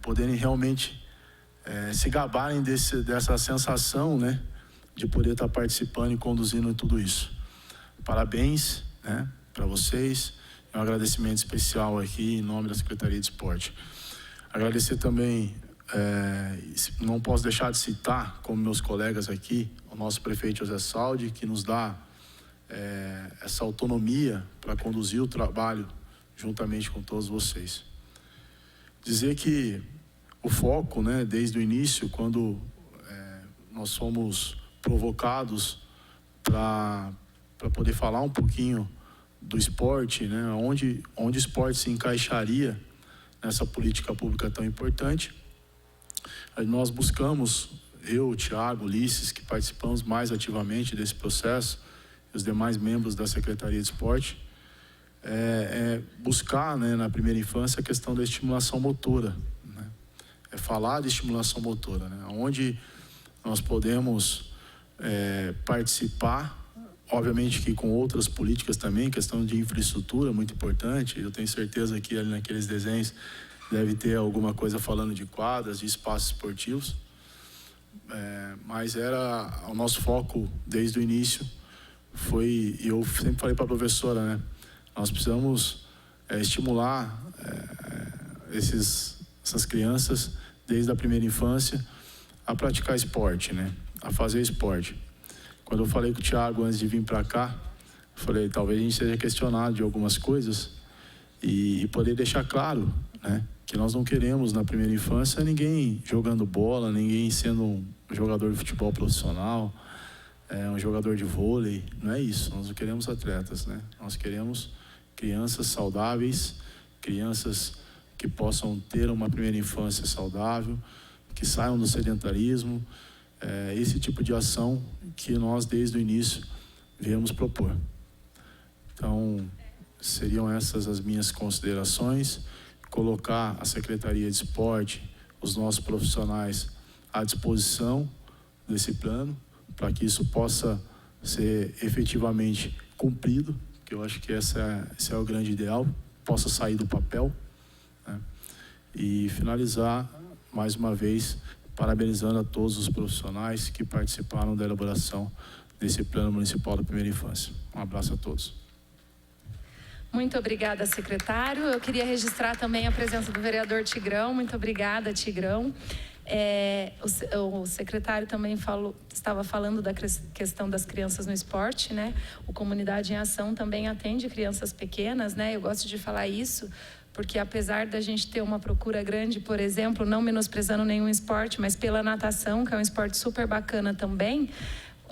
poderem realmente se gabarem dessa sensação, né, de poder estar participando e conduzindo tudo isso. Parabéns, né, para vocês. Um agradecimento especial aqui em nome da Secretaria de Esporte. Agradecer também, não posso deixar de citar, como meus colegas aqui, o nosso prefeito José Saldi, que nos dá essa autonomia para conduzir o trabalho juntamente com todos vocês. Dizer que o foco, né, desde o início, quando nós fomos provocados para poder falar um pouquinho do esporte, né, onde o esporte se encaixaria nessa política pública tão importante, nós buscamos, eu, o Thiago, Ulisses, que participamos mais ativamente desse processo, e os demais membros da Secretaria de Esporte, buscar, né, na primeira infância a questão da estimulação motora, né? Falar de estimulação motora, né? Onde nós podemos participar, obviamente que com outras políticas também, questão de infraestrutura muito importante. Eu tenho certeza que ali naqueles desenhos deve ter alguma coisa falando de quadras, de espaços esportivos, mas era o nosso foco desde o início. E eu sempre falei para a professora, né, nós precisamos estimular essas crianças desde a primeira infância a praticar esporte, né, a fazer esporte. Quando eu falei com o Thiago antes de vir para cá, eu falei, talvez a gente seja questionado de algumas coisas e poder deixar claro, né, que nós não queremos na primeira infância ninguém jogando bola, ninguém sendo um jogador de futebol profissional, um jogador de vôlei. Não é isso, nós não queremos atletas, né? Nós queremos crianças saudáveis, crianças que possam ter uma primeira infância saudável, que saiam do sedentarismo, esse tipo de ação que nós desde o início viemos propor. Então, seriam essas as minhas considerações, colocar a Secretaria de Esporte, os nossos profissionais à disposição desse plano, para que isso possa ser efetivamente cumprido, que eu acho que esse é o grande ideal, possa sair do papel, né? E finalizar, mais uma vez, parabenizando a todos os profissionais que participaram da elaboração desse Plano Municipal da Primeira Infância. Um abraço a todos. Muito obrigada, secretário. Eu queria registrar também a presença do vereador Tigrão. Muito obrigada, Tigrão. O secretário também estava falando da questão das crianças no esporte, né? O Comunidade em Ação também atende crianças pequenas, né? Eu gosto de falar isso, porque apesar da gente ter uma procura grande, por exemplo, não menosprezando nenhum esporte, mas pela natação, que é um esporte super bacana também,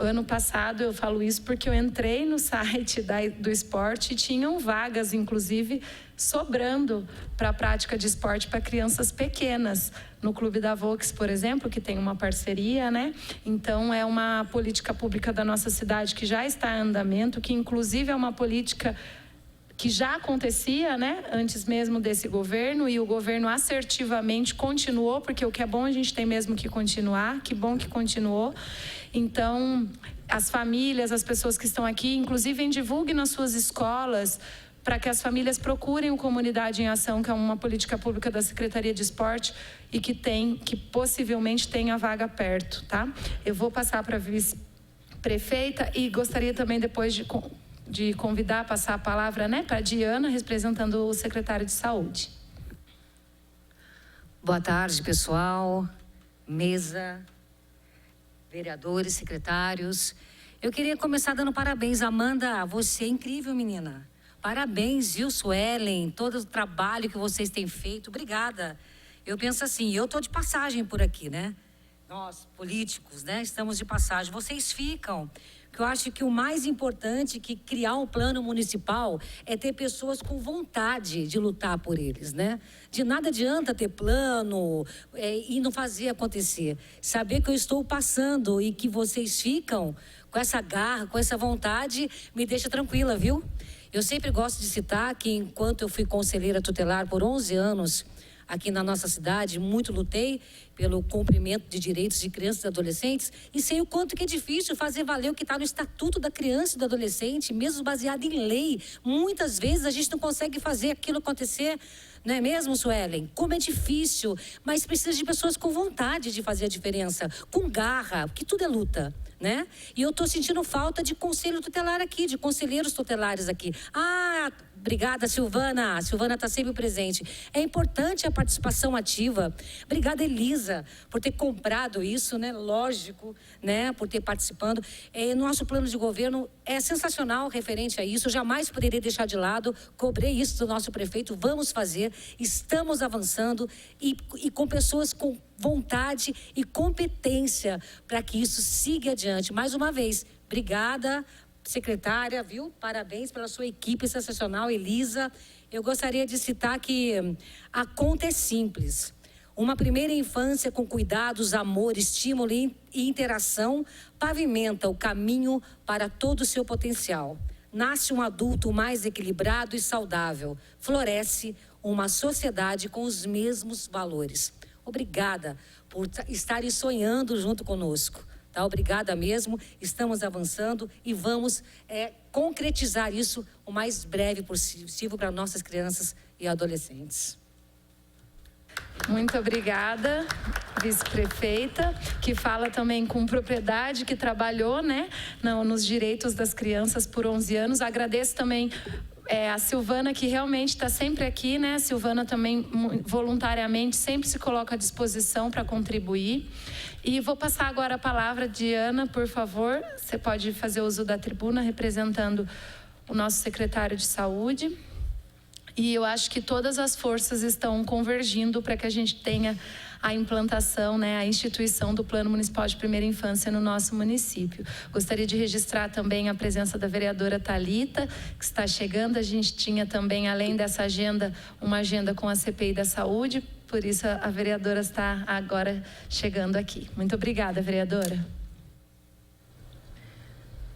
Ano passado, eu falo isso porque eu entrei no site do esporte e tinham vagas, inclusive, sobrando para a prática de esporte para crianças pequenas. No Clube da Vox, por exemplo, que tem uma parceria, né? Então, é uma política pública da nossa cidade que já está em andamento, que inclusive é uma política que já acontecia, né, antes mesmo desse governo, e o governo assertivamente continuou, porque o que é bom a gente tem mesmo que continuar, que bom que continuou. Então, as famílias, as pessoas que estão aqui, inclusive divulguem nas suas escolas, para que as famílias procurem o Comunidade em Ação, que é uma política pública da Secretaria de Esporte e que possivelmente tenha vaga perto, tá? Eu vou passar para a vice-prefeita e gostaria também depois de convidar, passar a palavra, né, para a Diana, representando o secretário de Saúde. Boa tarde, pessoal, mesa, vereadores, secretários. Eu queria começar dando parabéns. Amanda, você é incrível, menina. Parabéns, viu, Suelen, todo o trabalho que vocês têm feito. Obrigada. Eu penso assim, eu estou de passagem por aqui, né? Nós, políticos, né, estamos de passagem. Vocês ficam. Que eu acho que o mais importante que criar um plano municipal é ter pessoas com vontade de lutar por eles, né? De nada adianta ter plano e não fazer acontecer. Saber que eu estou passando e que vocês ficam com essa garra, com essa vontade, me deixa tranquila, viu? Eu sempre gosto de citar que enquanto eu fui conselheira tutelar por 11 anos aqui na nossa cidade, muito lutei pelo cumprimento de direitos de crianças e adolescentes e sei o quanto que é difícil fazer valer o que está no Estatuto da Criança e do Adolescente, mesmo baseado em lei. Muitas vezes a gente não consegue fazer aquilo acontecer, não é mesmo, Suelen? Como é difícil, mas precisa de pessoas com vontade de fazer a diferença, com garra, porque tudo é luta, né? E eu estou sentindo falta de conselho tutelar aqui, de conselheiros tutelares aqui. Ah, obrigada, Silvana. A Silvana está sempre presente. É importante a participação ativa. Obrigada, Elisa, por ter comprado isso, né? Lógico, né? Por ter participando. Nosso plano de governo é sensacional referente a isso. Eu jamais poderia deixar de lado. Cobrei isso do nosso prefeito. Vamos fazer. Estamos avançando e com pessoas com vontade e competência para que isso siga adiante. Mais uma vez, obrigada, secretária, viu? Parabéns pela sua equipe sensacional, Elisa. Eu gostaria de citar que a conta é simples. Uma primeira infância com cuidados, amor, estímulo e interação pavimenta o caminho para todo o seu potencial. Nasce um adulto mais equilibrado e saudável. Floresce uma sociedade com os mesmos valores. Obrigada por estarem sonhando junto conosco. Tá? Obrigada mesmo, estamos avançando e vamos concretizar isso o mais breve possível para nossas crianças e adolescentes. Muito obrigada, vice-prefeita, que fala também com propriedade, que trabalhou, né, nos direitos das crianças por 11 anos. Agradeço também a Silvana, que realmente está sempre aqui, né? A Silvana também voluntariamente sempre se coloca à disposição para contribuir. E vou passar agora a palavra, Diana, por favor. Você pode fazer uso da tribuna representando o nosso secretário de Saúde. E eu acho que todas as forças estão convergindo para que a gente tenha a implantação, né, a instituição do Plano Municipal de Primeira Infância no nosso município. Gostaria de registrar também a presença da vereadora Thalita, que está chegando. A gente tinha também, além dessa agenda, uma agenda com a CPI da Saúde, por isso a vereadora está agora chegando aqui. Muito obrigada, vereadora.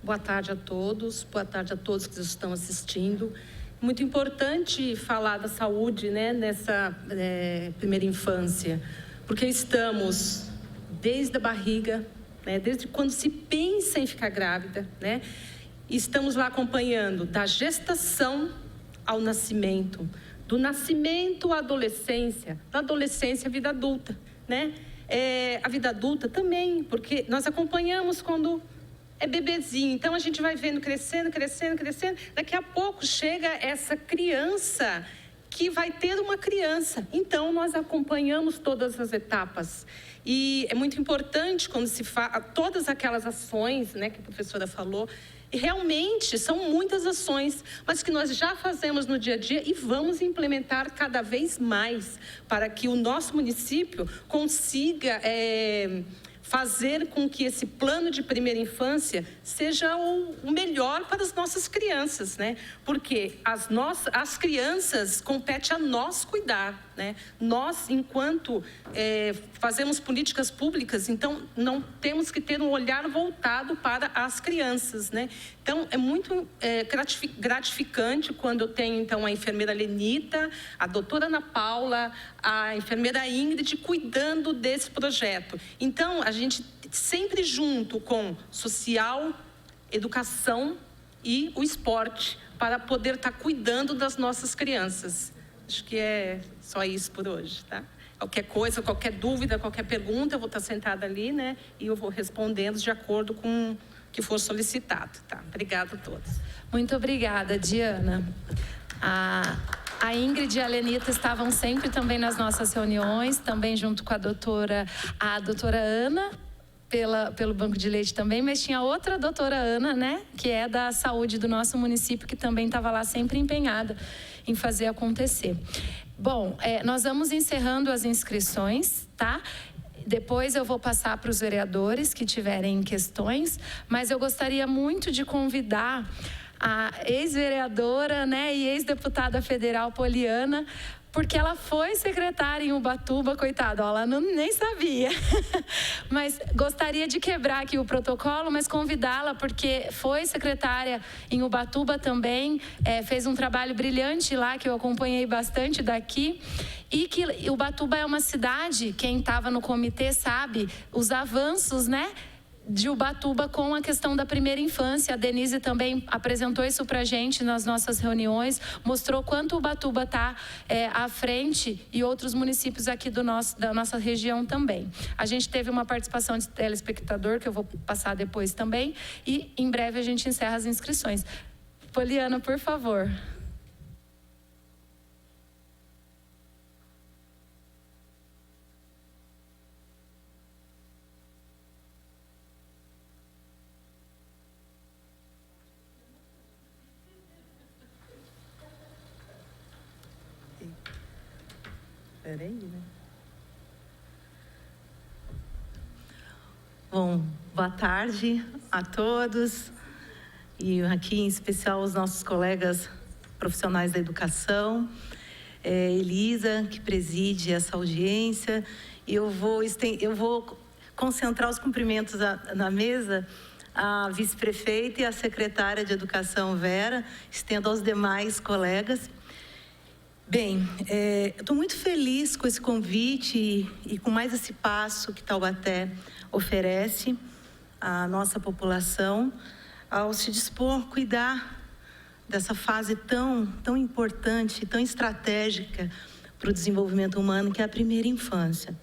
Boa tarde a todos, boa tarde a todos que estão assistindo. Muito importante falar da saúde, né, nessa primeira infância, porque estamos desde a barriga, né, desde quando se pensa em ficar grávida, né, estamos lá acompanhando da gestação ao nascimento, do nascimento à adolescência, da adolescência à vida adulta, né, a vida adulta também, porque nós acompanhamos quando é bebezinho, então a gente vai vendo crescendo, crescendo, crescendo, daqui a pouco chega essa criança que vai ter uma criança, então nós acompanhamos todas as etapas e é muito importante quando se fala todas aquelas ações, né, que a professora falou, e realmente são muitas ações, mas que nós já fazemos no dia a dia e vamos implementar cada vez mais para que o nosso município consiga fazer com que esse plano de primeira infância seja o melhor para as nossas crianças, né? Porque as crianças compete a nós cuidar, né? Nós, enquanto fazemos políticas públicas, então não temos que ter um olhar voltado para as crianças, né? Então é muito gratificante quando eu tenho então a enfermeira Lenita, a doutora Ana Paula, a enfermeira Ingrid cuidando desse projeto. Então a gente sempre junto com social, educação e o esporte para poder estar cuidando das nossas crianças. Acho que é só isso por hoje, tá? Qualquer coisa, qualquer dúvida, qualquer pergunta, eu vou estar sentada ali, né? E eu vou respondendo de acordo com o que for solicitado, tá? Obrigada a todos. Muito obrigada, Diana. A Ingrid e a Lenita estavam sempre também nas nossas reuniões, também junto com a doutora Ana, pelo Banco de Leite também, mas tinha outra doutora Ana, né, que é da saúde do nosso município, que também estava lá sempre empenhada em fazer acontecer. Bom, nós vamos encerrando as inscrições, tá? Depois eu vou passar para os vereadores que tiverem questões, mas eu gostaria muito de convidar a ex-vereadora, né, e ex-deputada federal Poliana, porque ela foi secretária em Ubatuba, coitada, ela nem sabia. Mas gostaria de quebrar aqui o protocolo, mas convidá-la, porque foi secretária em Ubatuba também, fez um trabalho brilhante lá, que eu acompanhei bastante daqui, e que Ubatuba é uma cidade, quem estava no comitê sabe, os avanços, né, de Ubatuba com a questão da primeira infância. A Denise também apresentou isso para a gente nas nossas reuniões, mostrou quanto Ubatuba está à frente e outros municípios aqui da nossa região também. A gente teve uma participação de telespectador, que eu vou passar depois também, e em breve a gente encerra as inscrições. Poliana, por favor. Peraí, né? Bom, boa tarde a todos e aqui em especial os nossos colegas profissionais da educação, Elisa, que preside essa audiência, e eu vou concentrar os cumprimentos na mesa, a vice-prefeita e a secretária de Educação, Vera, estendo aos demais colegas. Bem, estou muito feliz com esse convite e com mais esse passo que Taubaté oferece à nossa população ao se dispor a cuidar dessa fase tão importante, tão estratégica para o desenvolvimento humano, que é a primeira infância.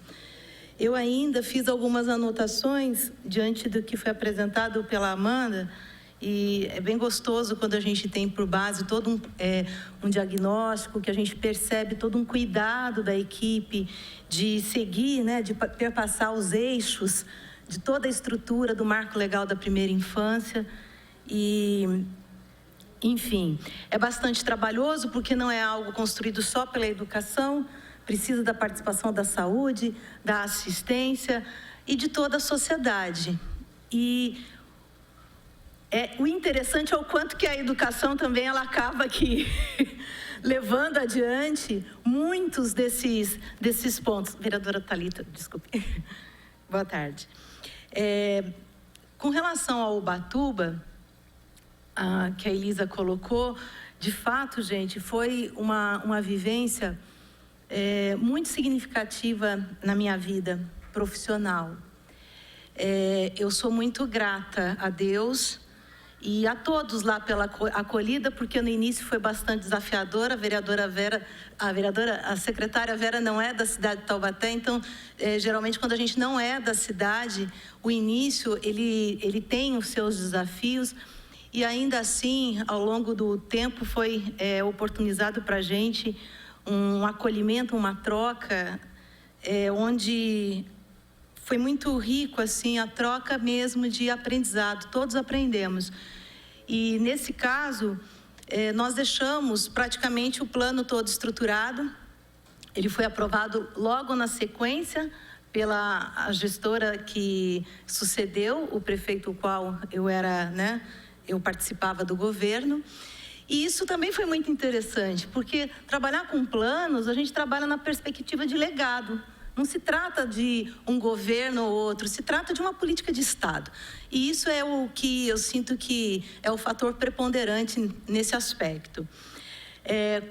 Eu ainda fiz algumas anotações diante do que foi apresentado pela Amanda. E é bem gostoso quando a gente tem por base todo um diagnóstico, que a gente percebe todo um cuidado da equipe de seguir, né, de perpassar os eixos de toda a estrutura do marco legal da primeira infância. E, enfim, é bastante trabalhoso porque não é algo construído só pela educação, precisa da participação da saúde, da assistência e de toda a sociedade. E o interessante é o quanto que a educação também ela acaba aqui levando adiante muitos desses pontos. Vereadora Thalita, desculpe. Boa tarde. Com relação ao Ubatuba, que a Elisa colocou, de fato, gente, foi uma vivência muito significativa na minha vida profissional. Eu sou muito grata a Deus e a todos lá pela acolhida, porque no início foi bastante desafiador. A secretária Vera não é da cidade de Taubaté, então, geralmente, quando a gente não é da cidade, o início, ele tem os seus desafios, e ainda assim, ao longo do tempo, foi oportunizado para a gente um acolhimento, uma troca, onde foi muito rico, assim, a troca mesmo de aprendizado, todos aprendemos. E, nesse caso, nós deixamos praticamente o plano todo estruturado. Ele foi aprovado logo na sequência pela gestora que sucedeu o prefeito, o qual eu era, né, eu participava do governo. E isso também foi muito interessante, porque trabalhar com planos, a gente trabalha na perspectiva de legado. Não se trata de um governo ou outro, se trata de uma política de Estado. E isso é o que eu sinto que é o fator preponderante nesse aspecto.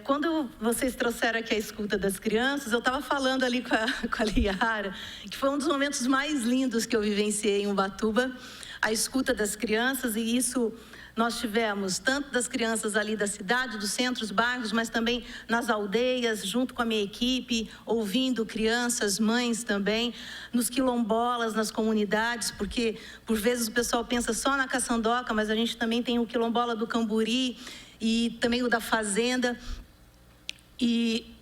Quando vocês trouxeram aqui a escuta das crianças, eu estava falando ali com a Liara, que foi um dos momentos mais lindos que eu vivenciei em Ubatuba, a escuta das crianças, e isso nós tivemos tanto das crianças ali da cidade, dos centros, bairros, mas também nas aldeias, junto com a minha equipe, ouvindo crianças, mães também, nos quilombolas, nas comunidades, porque por vezes o pessoal pensa só na Caçandoca, mas a gente também tem o quilombola do Camburi e também o da Fazenda. E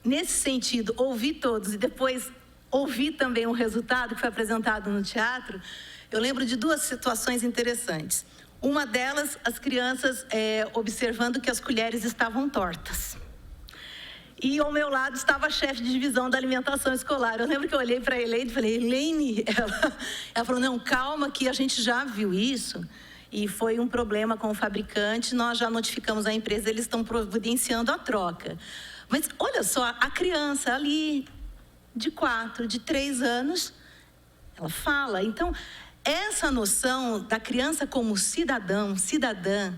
nesse sentido, ouvir todos e depois ouvir também o resultado que foi apresentado no teatro, eu lembro de duas situações interessantes. Uma delas, as crianças observando que as colheres estavam tortas. E ao meu lado estava a chefe de divisão da alimentação escolar. Eu lembro que eu olhei para a Elaine e falei, Elaine, ela falou, não, calma que a gente já viu isso. E foi um problema com o fabricante, nós já notificamos a empresa, eles estão providenciando a troca. Mas olha só, a criança ali, de 4, de 3 anos, ela fala. Então, essa noção da criança como cidadão, cidadã,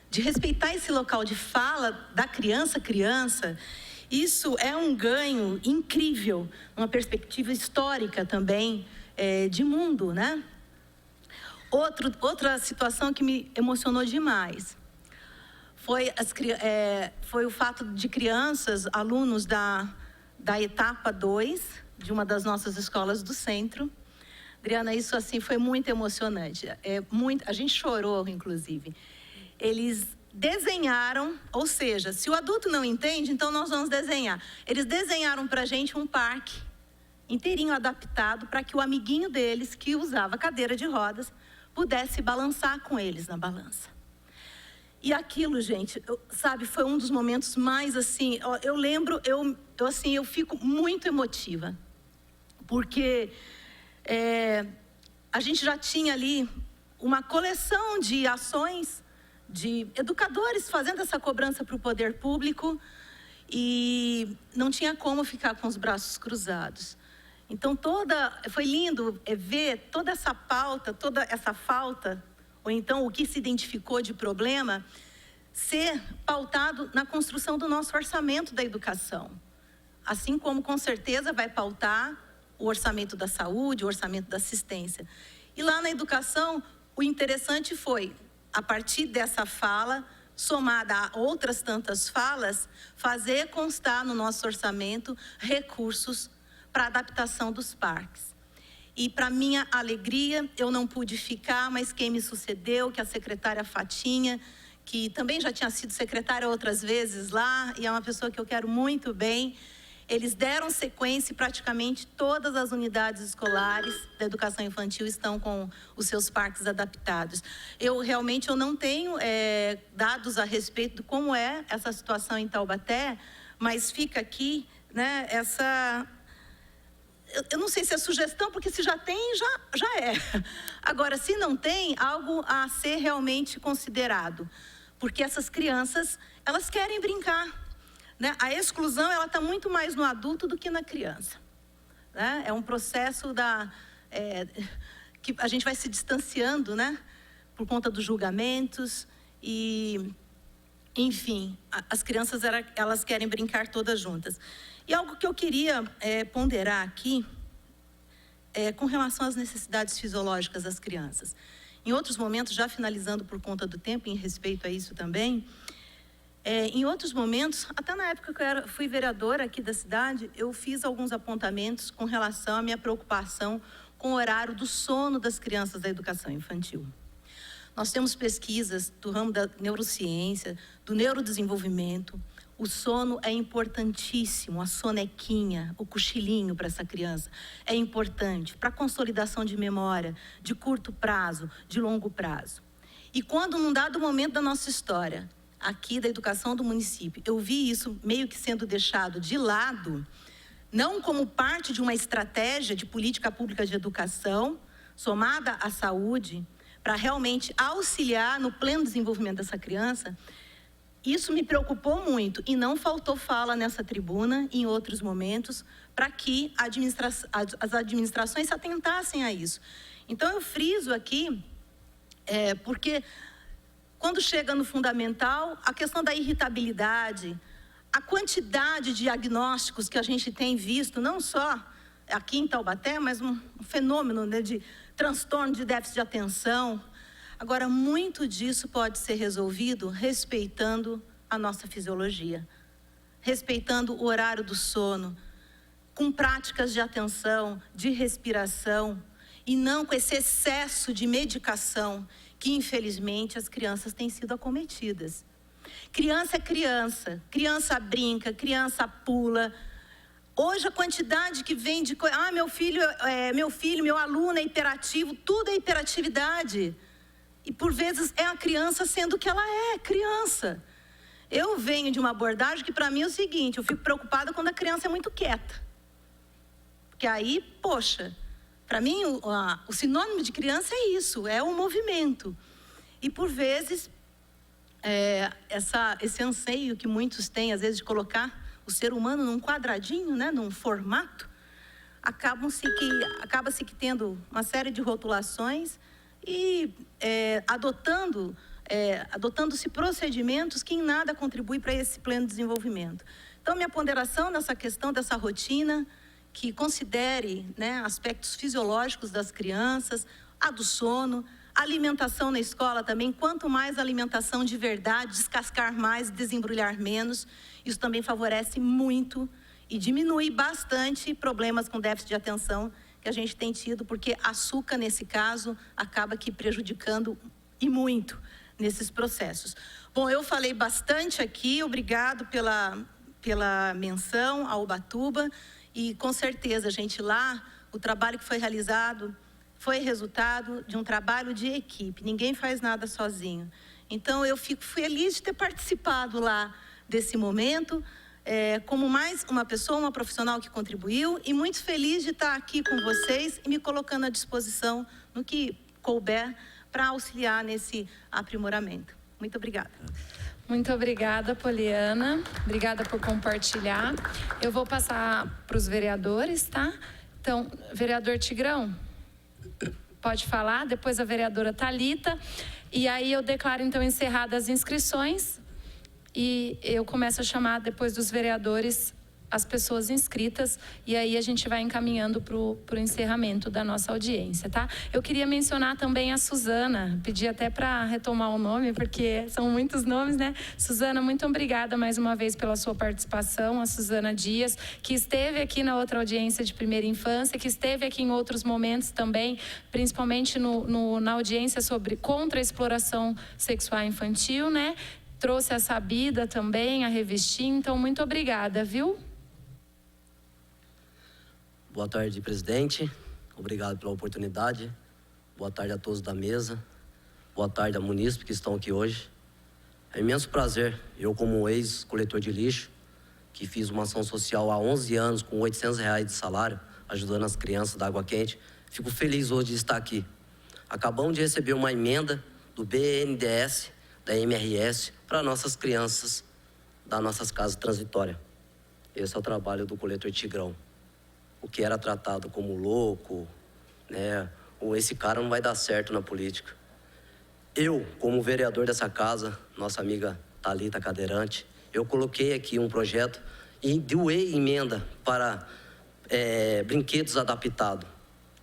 de respeitar esse local de fala da criança, isso é um ganho incrível, uma perspectiva histórica também, de mundo, né? Outra situação que me emocionou demais foi o fato de crianças, alunos da etapa 2, de uma das nossas escolas do centro. Adriana, isso assim foi muito emocionante. A gente chorou, inclusive. Eles desenharam, ou seja, se o adulto não entende, então nós vamos desenhar. Eles desenharam para a gente um parque inteirinho adaptado para que o amiguinho deles, que usava cadeira de rodas, pudesse balançar com eles na balança. E aquilo, gente, sabe, foi um dos momentos mais assim, eu lembro, eu fico muito emotiva, porque a gente já tinha ali uma coleção de ações de educadores fazendo essa cobrança para o poder público e não tinha como ficar com os braços cruzados. Então, foi lindo ver toda essa pauta, toda essa falta, ou então o que se identificou de problema, ser pautado na construção do nosso orçamento da educação. Assim como, com certeza, vai pautar o orçamento da saúde, o orçamento da assistência. E lá na educação, o interessante foi, a partir dessa fala, somada a outras tantas falas, fazer constar no nosso orçamento recursos para a adaptação dos parques. E, para minha alegria, eu não pude ficar, mas quem me sucedeu, que é a secretária Fatinha, que também já tinha sido secretária outras vezes lá, e é uma pessoa que eu quero muito bem, eles deram sequência e praticamente todas as unidades escolares da educação infantil estão com os seus parques adaptados. Eu não tenho dados a respeito de como é essa situação em Taubaté, mas fica aqui, né, eu não sei se é sugestão, porque se já tem, já é. Agora, se não tem, algo a ser realmente considerado. Porque essas crianças, elas querem brincar, né? A exclusão, ela está muito mais no adulto do que na criança, né? É um processo que a gente vai se distanciando, né? Por conta dos julgamentos e, enfim, as crianças, elas querem brincar todas juntas. E algo que eu queria ponderar aqui com relação às necessidades fisiológicas das crianças. Em outros momentos, já finalizando por conta do tempo, em respeito a isso também, em outros momentos, até na época que eu fui vereadora aqui da cidade, eu fiz alguns apontamentos com relação à minha preocupação com o horário do sono das crianças da educação infantil. Nós temos pesquisas do ramo da neurociência, do neurodesenvolvimento. O sono é importantíssimo, a sonequinha, o cochilinho para essa criança é importante para a consolidação de memória, de curto prazo, de longo prazo. E quando, num dado momento da nossa história, aqui da educação do município, eu vi isso meio que sendo deixado de lado, não como parte de uma estratégia de política pública de educação, somada à saúde, para realmente auxiliar no pleno desenvolvimento dessa criança, isso me preocupou muito e não faltou fala nessa tribuna e em outros momentos para que as administrações se atentassem a isso. Então, eu friso aqui, porque quando chega no fundamental, a questão da irritabilidade, a quantidade de diagnósticos que a gente tem visto, não só aqui em Taubaté, mas um fenômeno, né, de transtorno de déficit de atenção. Agora, muito disso pode ser resolvido respeitando a nossa fisiologia, respeitando o horário do sono, com práticas de atenção, de respiração, e não com esse excesso de medicação que, infelizmente, as crianças têm sido acometidas. Criança é criança, criança brinca, criança pula. Hoje a quantidade que vem de coisa, meu aluno é hiperativo, tudo é hiperatividade. E por vezes é a criança sendo que ela é criança. Eu venho de uma abordagem que para mim é o seguinte, eu fico preocupada quando a criança é muito quieta. Porque aí, poxa, para mim o sinônimo de criança é isso, é o movimento. E por vezes, esse anseio que muitos têm, às vezes, de colocar o ser humano num quadradinho, né, num formato, acaba-se que tendo uma série de rotulações e adotando-se procedimentos que em nada contribuem para esse pleno desenvolvimento. Então, minha ponderação nessa questão dessa rotina, que considere, né, aspectos fisiológicos das crianças, a do sono, a alimentação na escola também, quanto mais alimentação de verdade, descascar mais, desembrulhar menos, isso também favorece muito e diminui bastante problemas com déficit de atenção que a gente tem tido, porque açúcar, nesse caso, acaba aqui prejudicando e muito nesses processos. Bom, eu falei bastante aqui, obrigado pela menção ao Ubatuba, e com certeza, gente, lá, o trabalho que foi realizado foi resultado de um trabalho de equipe, ninguém faz nada sozinho. Então, eu fico feliz de ter participado lá desse momento, como mais uma pessoa, uma profissional que contribuiu, e muito feliz de estar aqui com vocês e me colocando à disposição no que couber para auxiliar nesse aprimoramento. Muito obrigada. Muito obrigada, Poliana. Obrigada por compartilhar. Eu vou passar para os vereadores, tá? Então, vereador Tigrão, pode falar, depois a vereadora Thalita, e aí eu declaro então encerradas as inscrições e eu começo a chamar depois dos vereadores as pessoas inscritas e aí a gente vai encaminhando para o encerramento da nossa audiência, tá? Eu queria mencionar também a Suzana, pedi até para retomar o nome, porque são muitos nomes, né? Suzana, muito obrigada mais uma vez pela sua participação, a Suzana Dias, que esteve aqui na outra audiência de primeira infância, que esteve aqui em outros momentos também, principalmente na audiência contra a exploração sexual infantil, né? Trouxe a Sabida também, a revistinha, então muito obrigada, viu? Boa tarde, presidente. Obrigado pela oportunidade. Boa tarde a todos da mesa. Boa tarde a munícipe que estão aqui hoje. É um imenso prazer, eu como ex-coletor de lixo, que fiz uma ação social há 11 anos com R$800 de salário, ajudando as crianças da água quente, fico feliz hoje de estar aqui. Acabamos de receber uma emenda do BNDES, da MRS, para nossas crianças das nossas casas transitórias. Esse é o trabalho do coletor Tigrão. O que era tratado como louco, né? Ou esse cara não vai dar certo na política. Eu, como vereador dessa casa, nossa amiga Thalita Cadeirante, eu coloquei aqui um projeto e doei emenda para brinquedos adaptados.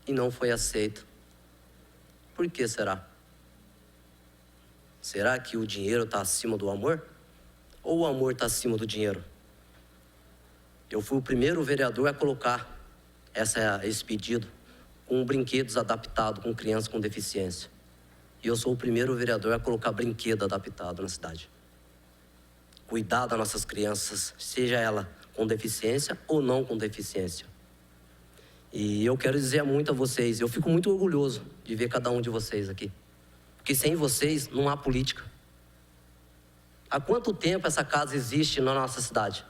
E não foi aceito. Por que será? Será que o dinheiro está acima do amor? Ou o amor está acima do dinheiro? Eu fui o primeiro vereador a colocar esse pedido com brinquedos adaptados com crianças com deficiência. E eu sou o primeiro vereador a colocar brinquedo adaptado na cidade. Cuidar das nossas crianças, seja ela com deficiência ou não com deficiência. E eu quero dizer muito a vocês, eu fico muito orgulhoso de ver cada um de vocês aqui. Porque sem vocês não há política. Há quanto tempo essa casa existe na nossa cidade?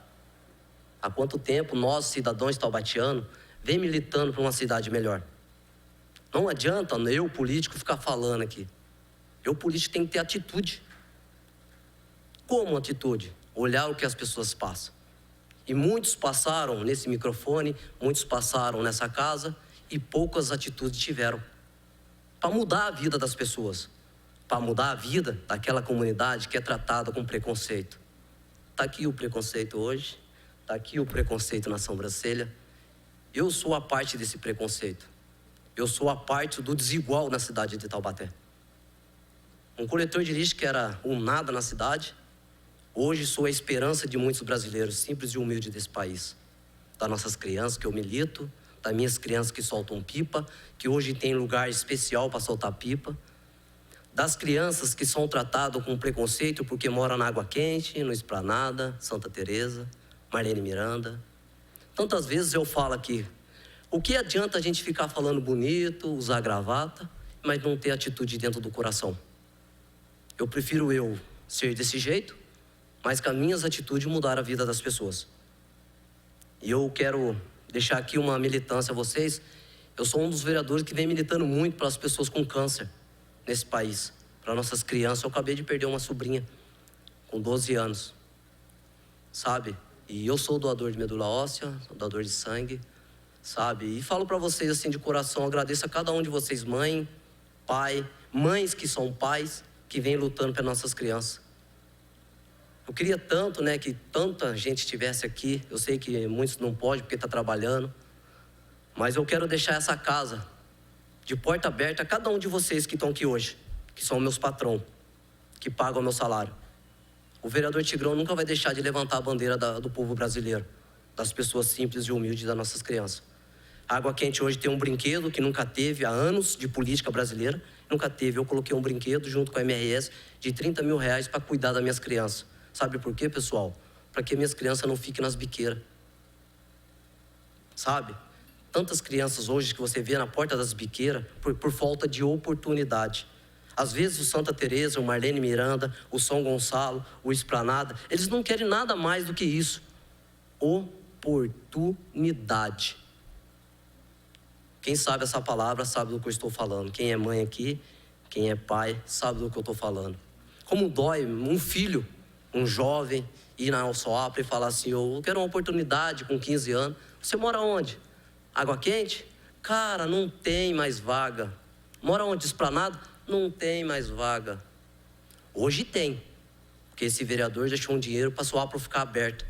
há quanto tempo nós, cidadãos taubatianos, vem militando por uma cidade melhor. Não adianta eu, político, ficar falando aqui. Eu, político, tenho que ter atitude. Como atitude? Olhar o que as pessoas passam. E muitos passaram nesse microfone, muitos passaram nessa casa e poucas atitudes tiveram para mudar a vida das pessoas, para mudar a vida daquela comunidade que é tratada com preconceito. Está aqui o preconceito hoje, está aqui o preconceito na sobrancelha. Eu sou a parte desse preconceito. Eu sou a parte do desigual na cidade de Taubaté. Um coletor de lixo que era um nada na cidade, hoje sou a esperança de muitos brasileiros simples e humildes desse país. Das nossas crianças que eu milito, das minhas crianças que soltam pipa, que hoje tem lugar especial para soltar pipa. Das crianças que são tratadas com preconceito porque moram na Água Quente, no Esplanada, Santa Teresa, Marlene Miranda. Tantas vezes eu falo aqui, o que adianta a gente ficar falando bonito, usar gravata, mas não ter atitude dentro do coração? Eu prefiro eu ser desse jeito, mas com as minhas atitudes mudar a vida das pessoas. E eu quero deixar aqui uma militância a vocês. Eu sou um dos vereadores que vem militando muito para as pessoas com câncer nesse país, para nossas crianças. Eu acabei de perder uma sobrinha com 12 anos, sabe? E eu sou doador de medula óssea, doador de sangue, sabe? E falo para vocês assim de coração, agradeço a cada um de vocês, mãe, pai, mães que são pais, que vêm lutando pelas nossas crianças. Eu queria tanto, né, que tanta gente estivesse aqui. Eu sei que muitos não podem porque está trabalhando, mas eu quero deixar essa casa de porta aberta a cada um de vocês que estão aqui hoje, que são meus patrões, que pagam o meu salário. O vereador Tigrão nunca vai deixar de levantar a bandeira do povo brasileiro, das pessoas simples e humildes, das nossas crianças. A Água Quente hoje tem um brinquedo que nunca teve há anos de política brasileira, nunca teve. Eu coloquei um brinquedo junto com a MRS de R$30 mil para cuidar das minhas crianças. Sabe por quê, pessoal? Para que minhas crianças não fiquem nas biqueiras. Sabe? Tantas crianças hoje que você vê na porta das biqueiras por falta de oportunidade. Às vezes o Santa Teresa, o Marlene Miranda, o São Gonçalo, o Esplanada, eles não querem nada mais do que isso. Oportunidade. Quem sabe essa palavra sabe do que eu estou falando. Quem é mãe aqui, quem é pai, sabe do que eu estou falando. Como dói um filho, um jovem, ir na Alçoapra e falar assim, eu quero uma oportunidade com 15 anos. Você mora onde? Água Quente? Cara, não tem mais vaga. Mora onde? Esplanado? Não tem mais vaga. Hoje tem, porque esse vereador deixou um dinheiro para a Alçoapra ficar aberta.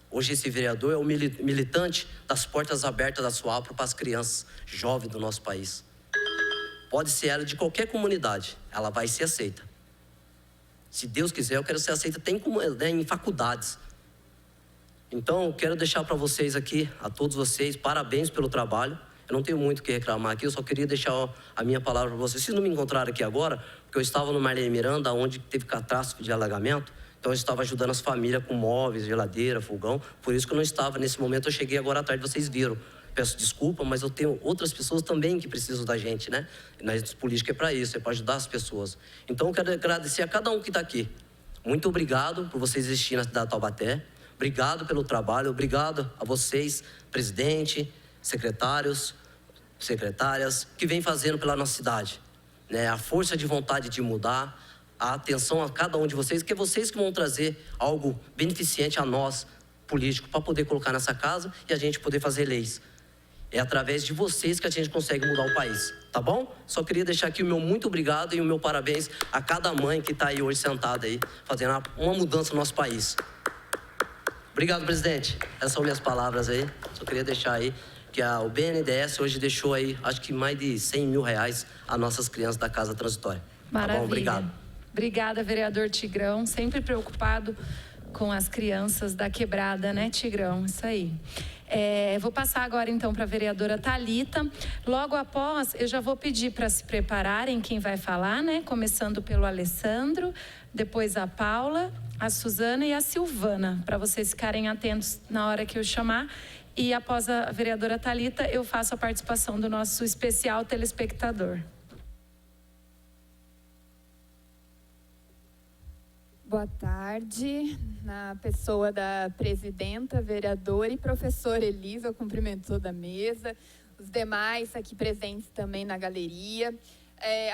Hoje esse vereador é o militante das portas abertas da Alçoapra para as crianças jovens do nosso país. Pode ser ela de qualquer comunidade, ela vai ser aceita. Se Deus quiser, eu quero ser aceita até em faculdades. Então, eu quero deixar para vocês aqui, a todos vocês, parabéns pelo trabalho. Eu não tenho muito o que reclamar aqui, eu só queria deixar a minha palavra para vocês. Vocês não me encontraram aqui agora, porque eu estava no Marlene Miranda, onde teve catástrofe de alagamento. Então, eu estava ajudando as famílias com móveis, geladeira, fogão. Por isso que eu não estava nesse momento, eu cheguei agora à tarde, vocês viram. Peço desculpa, mas eu tenho outras pessoas também que precisam da gente, né? Na política é para isso, é para ajudar as pessoas. Então, eu quero agradecer a cada um que está aqui. Muito obrigado por vocês existirem na cidade de Taubaté. Obrigado pelo trabalho, obrigado a vocês, presidente, secretários, secretárias, que vem fazendo pela nossa cidade. Né? A força de vontade de mudar, a atenção a cada um de vocês, que é vocês que vão trazer algo beneficente a nós, políticos, para poder colocar nessa casa e a gente poder fazer leis. É através de vocês que a gente consegue mudar o país, tá bom? Só queria deixar aqui o meu muito obrigado e o meu parabéns a cada mãe que está aí hoje sentada aí, fazendo uma mudança no nosso país. Obrigado, presidente. Essas são minhas palavras aí. Só queria deixar aí que o BNDES hoje deixou aí, acho que mais de R$100 mil a nossas crianças da Casa Transitória. Maravilha. Tá bom? Obrigado. Obrigada, vereador Tigrão, sempre preocupado com as crianças da quebrada, né, Tigrão? Isso aí. Vou passar agora, então, para a vereadora Thalita. Logo após, eu já vou pedir para se prepararem quem vai falar, né? Começando pelo Alessandro, depois a Paula, a Suzana e a Silvana, para vocês ficarem atentos na hora que eu chamar. E após a vereadora Thalita, eu faço a participação do nosso especial telespectador. Boa tarde, na pessoa da presidenta, vereadora e professora Elisa, eu cumprimento toda a mesa, os demais aqui presentes também na galeria.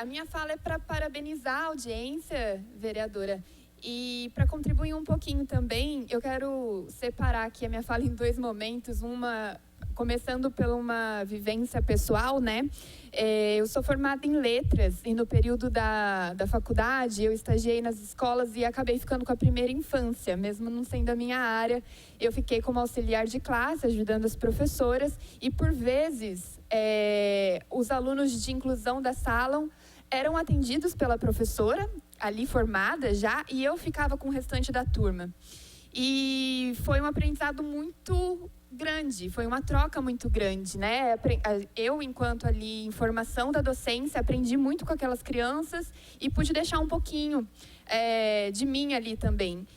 A minha fala é para parabenizar a audiência, vereadora, e para contribuir um pouquinho também, eu quero separar aqui a minha fala em dois momentos, começando por uma vivência pessoal, né? Eu sou formada em letras e no período da faculdade eu estagiei nas escolas e acabei ficando com a primeira infância, mesmo não sendo a minha área. Eu fiquei como auxiliar de classe, ajudando as professoras e, por vezes, os alunos de inclusão da sala eram atendidos pela professora, ali formada já, e eu ficava com o restante da turma. E foi um aprendizado muito grande, foi uma troca muito grande, né? Eu, enquanto ali em formação da docência, aprendi muito com aquelas crianças e pude deixar um pouquinho de mim ali também.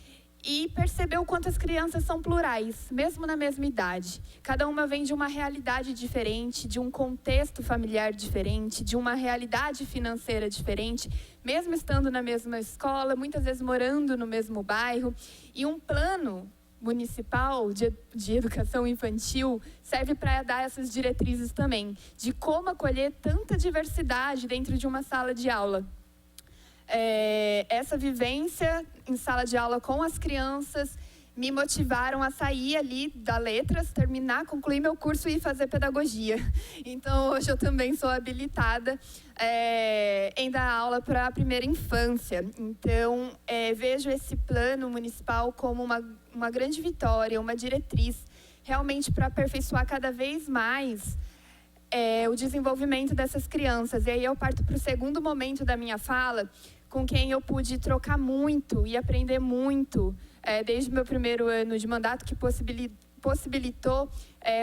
E perceber o quanto as crianças são plurais, mesmo na mesma idade. Cada uma vem de uma realidade diferente, de um contexto familiar diferente, de uma realidade financeira diferente, mesmo estando na mesma escola, muitas vezes morando no mesmo bairro. E um plano municipal de educação infantil serve para dar essas diretrizes também, de como acolher tanta diversidade dentro de uma sala de aula. Essa vivência em sala de aula com as crianças me motivaram a sair ali da letras, concluir meu curso e fazer pedagogia. Então, hoje eu também sou habilitada em dar aula para a primeira infância. Então, vejo esse plano municipal como uma grande vitória, uma diretriz, realmente para aperfeiçoar cada vez mais o desenvolvimento dessas crianças. E aí eu parto para o segundo momento da minha fala, com quem eu pude trocar muito e aprender muito, desde o meu primeiro ano de mandato, que possibilitou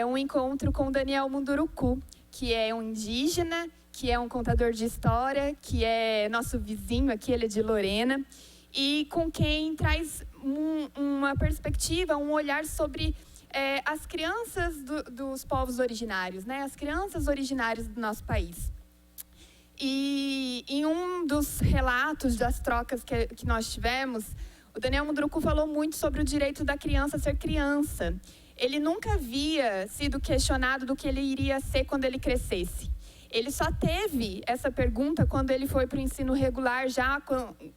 um encontro com Daniel Munduruku, que é um indígena, que é um contador de história, que é nosso vizinho aqui, ele é de Lorena, e com quem traz uma perspectiva, um olhar sobre as crianças dos povos originários, né? As crianças originárias do nosso país. E em um dos relatos das trocas que nós tivemos, o Daniel Munduruku falou muito sobre o direito da criança a ser criança. Ele nunca havia sido questionado do que ele iria ser quando ele crescesse. Ele só teve essa pergunta quando ele foi para o ensino regular, já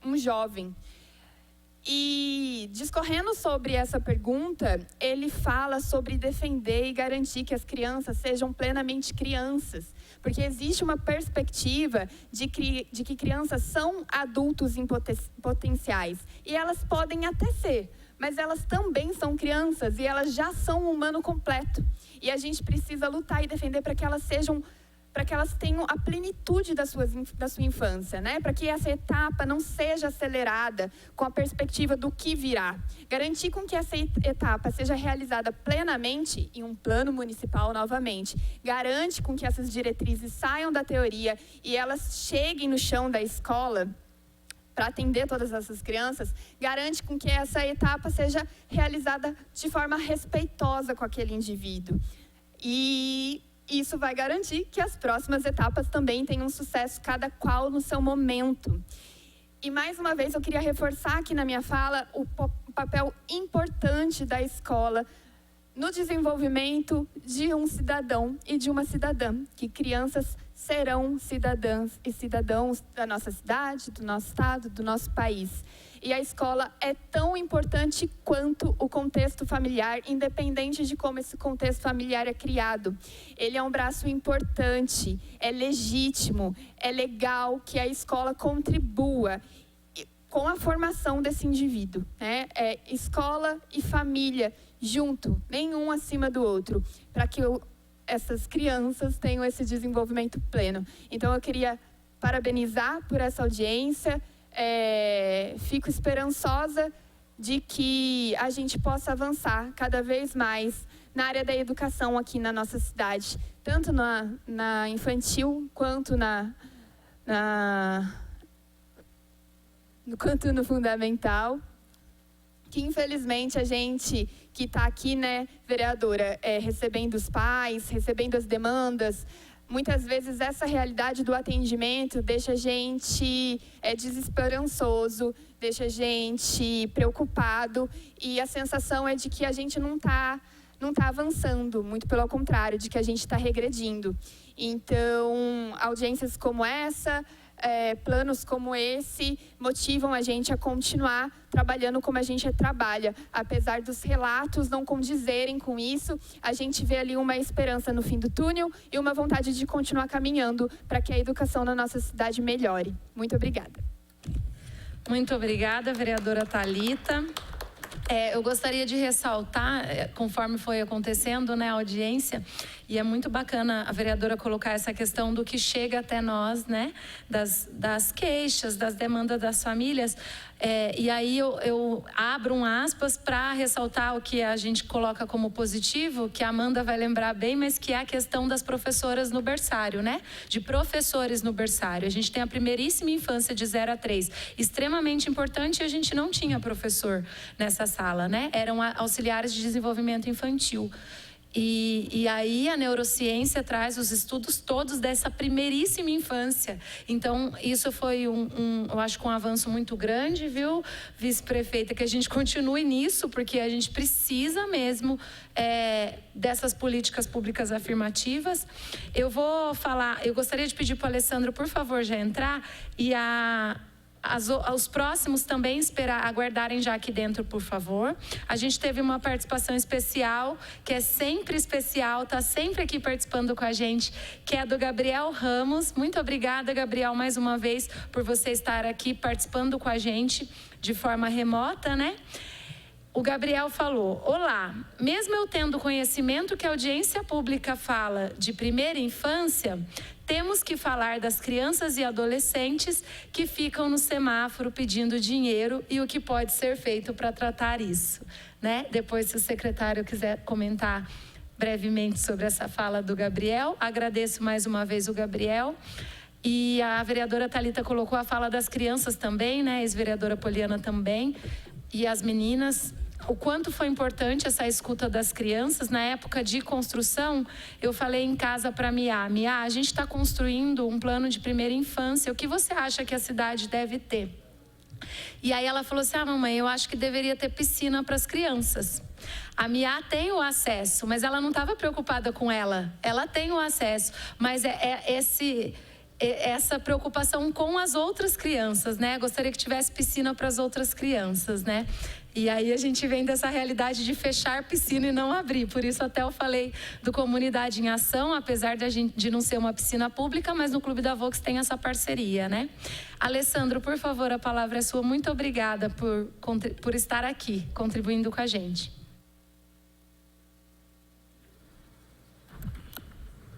um jovem. E, discorrendo sobre essa pergunta, ele fala sobre defender e garantir que as crianças sejam plenamente crianças. Porque existe uma perspectiva de que crianças são adultos em potenciais. E elas podem até ser, mas elas também são crianças e elas já são um humano completo. E a gente precisa lutar e defender para que elas tenham a plenitude da sua infância, né? Para que essa etapa não seja acelerada com a perspectiva do que virá. Garantir com que essa etapa seja realizada plenamente em um plano municipal novamente. Garante com que essas diretrizes saiam da teoria e elas cheguem no chão da escola para atender todas essas crianças. Garante com que essa etapa seja realizada de forma respeitosa com aquele indivíduo. E isso vai garantir que as próximas etapas também tenham sucesso, cada qual no seu momento. E, mais uma vez, eu queria reforçar aqui na minha fala o papel importante da escola no desenvolvimento de um cidadão e de uma cidadã, que crianças serão cidadãs e cidadãos da nossa cidade, do nosso estado, do nosso país. E a escola é tão importante quanto o contexto familiar, independente de como esse contexto familiar é criado. Ele é um braço importante, é legítimo, é legal que a escola contribua com a formação desse indivíduo, né? Escola e família junto, nenhum acima do outro, para que essas crianças tenham esse desenvolvimento pleno. Então, eu queria parabenizar por essa audiência. Fico esperançosa de que a gente possa avançar cada vez mais na área da educação aqui na nossa cidade, tanto na infantil quanto quanto no fundamental, que infelizmente a gente que está aqui, né, vereadora, recebendo os pais, recebendo as demandas, muitas vezes essa realidade do atendimento deixa a gente desesperançoso, deixa a gente preocupado, e a sensação é de que a gente não está avançando, muito pelo contrário, de que a gente está regredindo. Então, audiências como essa, planos como esse, motivam a gente a continuar trabalhando como a gente trabalha. Apesar dos relatos não condizerem com isso, a gente vê ali uma esperança no fim do túnel e uma vontade de continuar caminhando para que a educação na nossa cidade melhore. Muito obrigada. Muito obrigada, vereadora Thalita. Eu gostaria de ressaltar, conforme foi acontecendo, né, a audiência, e é muito bacana a vereadora colocar essa questão do que chega até nós, né, das queixas, das demandas das famílias. E aí eu abro um aspas para ressaltar o que a gente coloca como positivo, que a Amanda vai lembrar bem, mas que é a questão das professoras no berçário, né? De professores no berçário. A gente tem a primeiríssima infância de 0 a 3, extremamente importante, e a gente não tinha professor nessa sala, né? Eram auxiliares de desenvolvimento infantil. E aí a neurociência traz os estudos todos dessa primeiríssima infância. Então, isso foi eu acho que um avanço muito grande, viu, vice-prefeita, que a gente continue nisso, porque a gente precisa mesmo dessas políticas públicas afirmativas. Eu gostaria de pedir para o Alessandro, por favor, já entrar, e os próximos também aguardarem já aqui dentro, por favor. A gente teve uma participação especial, que é sempre especial, está sempre aqui participando com a gente, que é do Gabriel Ramos. Muito obrigada, Gabriel, mais uma vez, por você estar aqui participando com a gente de forma remota, né? O Gabriel falou: olá, mesmo eu tendo conhecimento que a audiência pública fala de primeira infância, temos que falar das crianças e adolescentes que ficam no semáforo pedindo dinheiro e o que pode ser feito para tratar isso, né? Depois, se o secretário quiser comentar brevemente sobre essa fala do Gabriel. Agradeço mais uma vez o Gabriel. E a vereadora Thalita colocou a fala das crianças também, né? A ex-vereadora Poliana também. E as meninas, o quanto foi importante essa escuta das crianças. Na época de construção, eu falei em casa para a Mia, a gente está construindo um plano de primeira infância, o que você acha que a cidade deve ter? E aí ela falou assim: mamãe, eu acho que deveria ter piscina para as crianças. A Mia tem o acesso, mas ela não estava preocupada com ela tem o acesso, mas essa preocupação com as outras crianças, né? Gostaria que tivesse piscina para as outras crianças, né? E aí a gente vem dessa realidade de fechar piscina e não abrir. Por isso até eu falei do Comunidade em Ação, apesar de não ser uma piscina pública, mas no Clube da Vox tem essa parceria, né? Alessandro, por favor, a palavra é sua. Muito obrigada por estar aqui, contribuindo com a gente.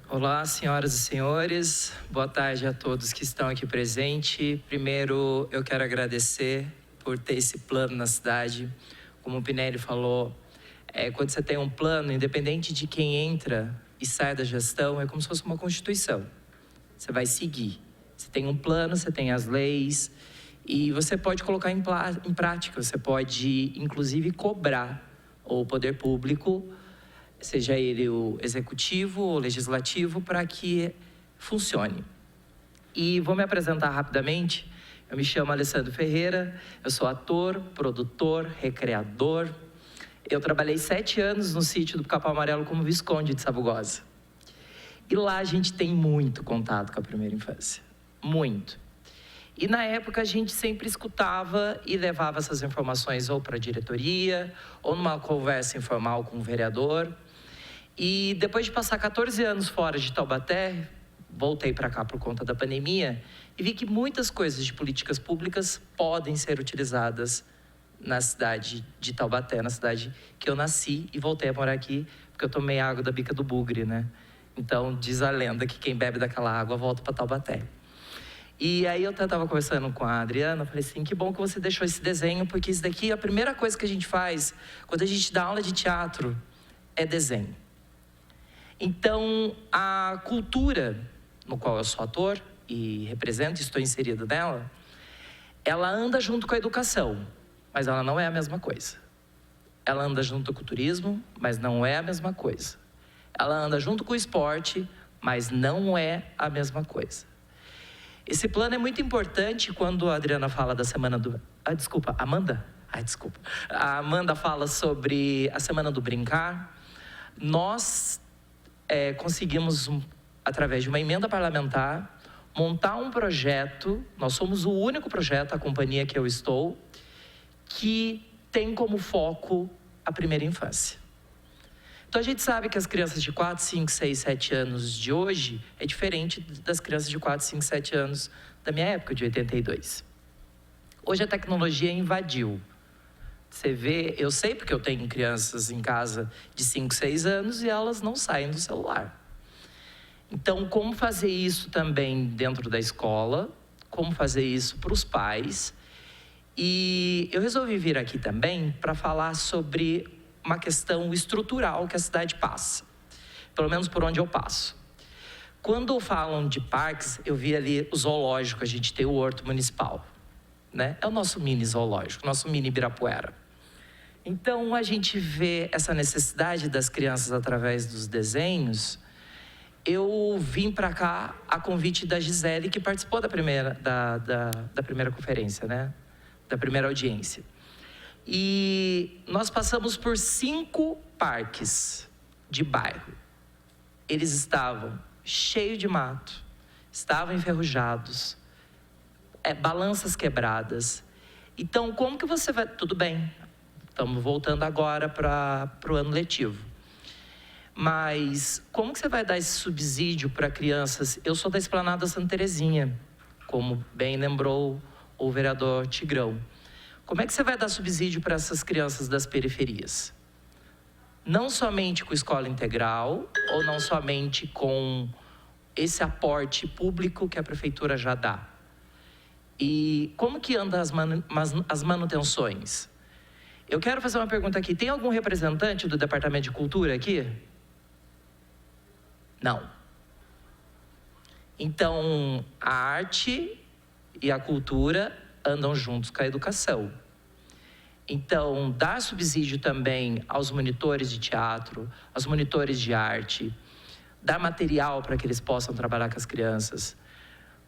Olá, senhoras e senhores. Boa tarde a todos que estão aqui presentes. Primeiro, eu quero agradecer por ter esse plano na cidade. Como o Pinelli falou, quando você tem um plano, independente de quem entra e sai da gestão, é como se fosse uma constituição. Você vai seguir. Você tem um plano, você tem as leis e você pode colocar em prática. Você pode, inclusive, cobrar o poder público, seja ele o executivo ou legislativo, para que funcione. E vou me apresentar rapidamente. Eu me chamo Alessandro Ferreira, eu sou ator, produtor, recreador. Eu trabalhei 7 anos no sítio do Capão Amarelo como Visconde de Sabugosa. E lá a gente tem muito contato com a primeira infância, muito. E na época a gente sempre escutava e levava essas informações ou para a diretoria, ou numa conversa informal com o vereador. E depois de passar 14 anos fora de Taubaté, voltei para cá por conta da pandemia e vi que muitas coisas de políticas públicas podem ser utilizadas na cidade de Taubaté, na cidade que eu nasci e voltei a morar aqui, porque eu tomei água da bica do Bugre, né? Então, diz a lenda que quem bebe daquela água volta para Taubaté. E aí eu estava conversando com a Adriana, falei assim, que bom que você deixou esse desenho, porque isso daqui é a primeira coisa que a gente faz quando a gente dá aula de teatro, é desenho. Então, a cultura, no qual eu sou ator e represento, estou inserido nela, ela anda junto com a educação, mas ela não é a mesma coisa. Ela anda junto com o turismo, mas não é a mesma coisa. Ela anda junto com o esporte, mas não é a mesma coisa. Esse plano é muito importante quando a Adriana fala da semana do... desculpa, Amanda? Desculpa. A Amanda fala sobre a semana do brincar. Nós conseguimos, através de uma emenda parlamentar, montar um projeto. Nós somos o único projeto, a companhia que eu estou, que tem como foco a primeira infância. Então, a gente sabe que as crianças de 4, 5, 6, 7 anos de hoje é diferente das crianças de 4, 5, 7 anos da minha época, de 82. Hoje a tecnologia invadiu. Você vê, eu sei porque eu tenho crianças em casa de 5, 6 anos e elas não saem do celular. Então, como fazer isso também dentro da escola, como fazer isso para os pais. E eu resolvi vir aqui também para falar sobre uma questão estrutural que a cidade passa, pelo menos por onde eu passo. Quando falam de parques, eu vi ali o zoológico, a gente tem o Horto Municipal, né? É o nosso mini zoológico, nosso mini Ibirapuera. Então, a gente vê essa necessidade das crianças através dos desenhos. Eu vim para cá a convite da Gisele, que participou da primeira conferência, né? Da primeira audiência. E nós passamos por 5 parques de bairro. Eles estavam cheios de mato, estavam enferrujados, balanças quebradas. Então, como que você vai... Tudo bem, estamos voltando agora para o ano letivo. Mas como que você vai dar esse subsídio para crianças? Eu sou da Esplanada Santa Terezinha, como bem lembrou o vereador Tigrão. Como é que você vai dar subsídio para essas crianças das periferias? Não somente com escola integral, ou não somente com esse aporte público que a prefeitura já dá. E como que andam as manutenções? Eu quero fazer uma pergunta aqui. Tem algum representante do Departamento de Cultura aqui? Não. Então, a arte e a cultura andam juntos com a educação. Então, dar subsídio também aos monitores de teatro, aos monitores de arte, dar material para que eles possam trabalhar com as crianças.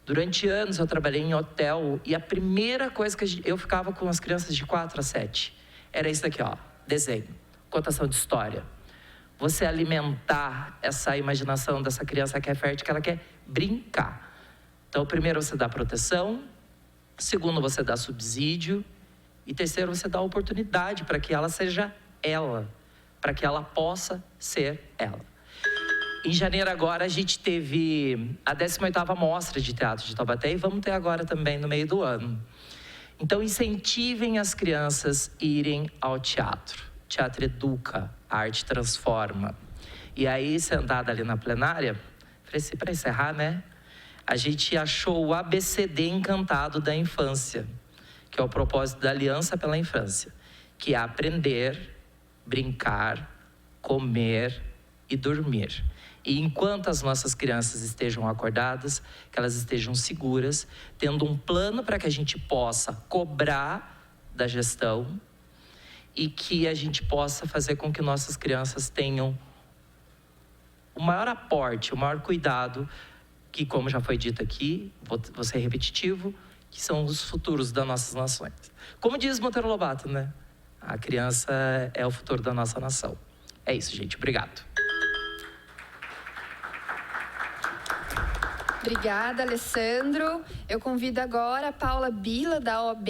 Durante anos eu trabalhei em hotel e a primeira coisa que eu ficava com as crianças de 4 a 7 era isso daqui, ó, desenho, contação de história. Você alimentar essa imaginação dessa criança que é fértil, que ela quer brincar. Então, primeiro você dá proteção, segundo você dá subsídio e terceiro você dá oportunidade para que ela seja ela, para que ela possa ser ela. Em janeiro agora a gente teve a 18ª Mostra de Teatro de Taubaté e vamos ter agora também no meio do ano. Então incentivem as crianças a irem ao teatro. Teatro educa, a arte transforma. E aí, sentada ali na plenária, falei assim, para encerrar, né? A gente achou o ABCD encantado da infância, que é o propósito da Aliança pela Infância, que é aprender, brincar, comer e dormir. E enquanto as nossas crianças estejam acordadas, que elas estejam seguras, tendo um plano para que a gente possa cobrar da gestão e que a gente possa fazer com que nossas crianças tenham o maior aporte, o maior cuidado, que, como já foi dito aqui, vou ser repetitivo, que são os futuros das nossas nações. Como diz Monteiro Lobato, né? A criança é o futuro da nossa nação. É isso, gente. Obrigado. Obrigada, Alessandro. Eu convido agora a Paula Bila, da OAB.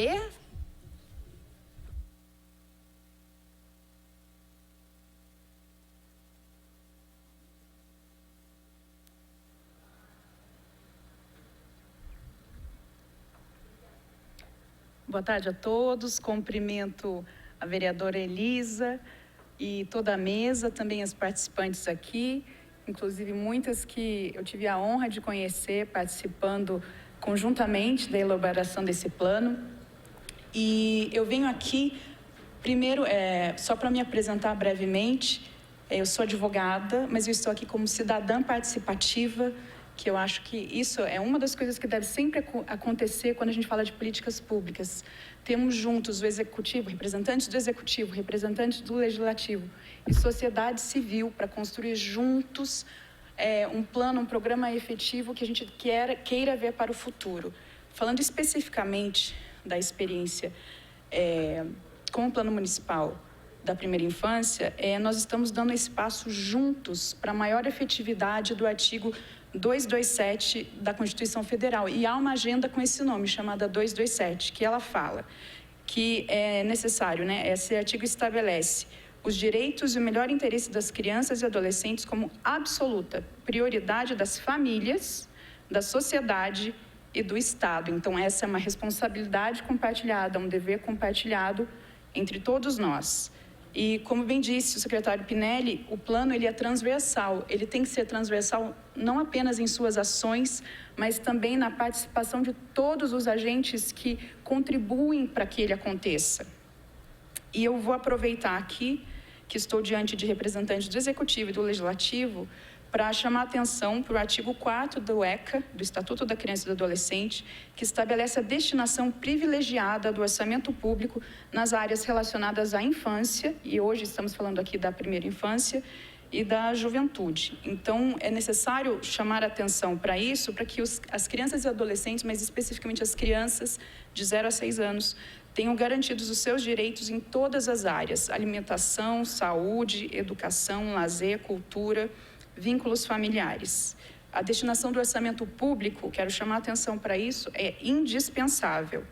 Boa tarde a todos. Cumprimento a vereadora Elisa e toda a mesa, também as participantes aqui, inclusive muitas que eu tive a honra de conhecer participando conjuntamente da elaboração desse plano. E eu venho aqui, primeiro, só para me apresentar brevemente, eu sou advogada, mas eu estou aqui como cidadã participativa, que eu acho que isso é uma das coisas que deve sempre acontecer quando a gente fala de políticas públicas. Temos juntos o executivo, representantes do executivo, representantes do legislativo e sociedade civil para construir juntos um plano, um programa efetivo que a gente queira ver para o futuro. Falando especificamente da experiência com o plano municipal da primeira infância, nós estamos dando esse passo juntos para a maior efetividade do artigo 227 da Constituição Federal. E há uma agenda com esse nome, chamada 227, que ela fala que é necessário, né? Esse artigo estabelece os direitos e o melhor interesse das crianças e adolescentes como absoluta prioridade das famílias, da sociedade e do Estado. Então, essa é uma responsabilidade compartilhada, um dever compartilhado entre todos nós. E, como bem disse o secretário Pinelli, o plano ele é transversal. Ele tem que ser transversal não apenas em suas ações, mas também na participação de todos os agentes que contribuem para que ele aconteça. E eu vou aproveitar aqui que estou diante de representantes do Executivo e do Legislativo para chamar a atenção para o artigo 4º do ECA, do Estatuto da Criança e do Adolescente, que estabelece a destinação privilegiada do orçamento público nas áreas relacionadas à infância, e hoje estamos falando aqui da primeira infância e da juventude. Então, é necessário chamar a atenção para isso, para que as crianças e adolescentes, mas especificamente as crianças de 0 a 6 anos, tenham garantidos os seus direitos em todas as áreas: alimentação, saúde, educação, lazer, cultura, vínculos familiares. A destinação do orçamento público, quero chamar a atenção para isso, é indispensável.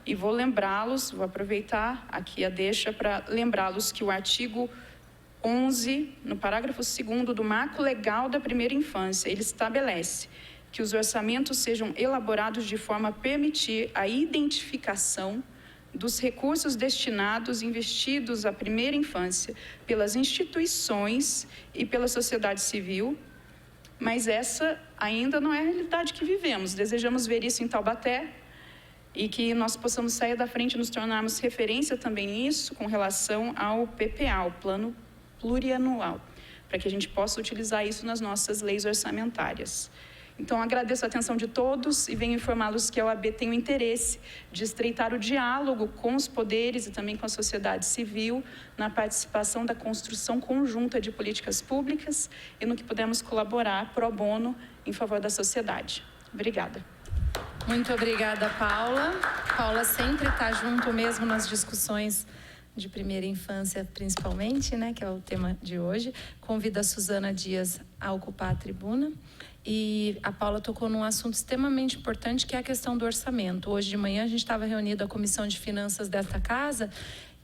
E vou lembrá-los, vou aproveitar aqui a deixa para lembrá-los que o artigo 11, no parágrafo 2º do Marco Legal da Primeira Infância, ele estabelece que os orçamentos sejam elaborados de forma a permitir a identificação dos recursos destinados, investidos à primeira infância pelas instituições e pela sociedade civil, mas essa ainda não é a realidade que vivemos. Desejamos ver isso em Taubaté e que nós possamos sair da frente e nos tornarmos referência também nisso com relação ao PPA, o Plano Plurianual, para que a gente possa utilizar isso nas nossas leis orçamentárias. Então, agradeço a atenção de todos e venho informá-los que a OAB tem o interesse de estreitar o diálogo com os poderes e também com a sociedade civil na participação da construção conjunta de políticas públicas e no que pudermos colaborar pro bono em favor da sociedade. Obrigada. Muito obrigada, Paula. Paula sempre está junto mesmo nas discussões de primeira infância, principalmente, né, que é o tema de hoje. Convido a Suzana Dias a ocupar a tribuna. E a Paula tocou num assunto extremamente importante, que é a questão do orçamento. Hoje de manhã a gente estava reunido a Comissão de Finanças desta casa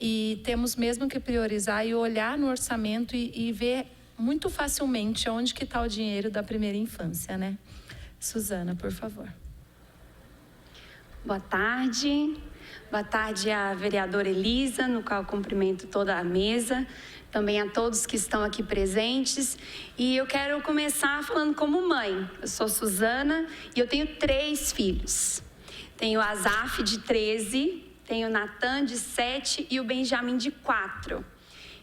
e temos mesmo que priorizar e olhar no orçamento e ver muito facilmente onde que está o dinheiro da primeira infância, né? Suzana, por favor. Boa tarde. Boa tarde à vereadora Elisa, no qual cumprimento toda a mesa, também a todos que estão aqui presentes. E eu quero começar falando como mãe. Eu sou Suzana e eu tenho 3 filhos. Tenho o Azaf, de 13, tenho o Natan, de 7 e o Benjamin, de 4.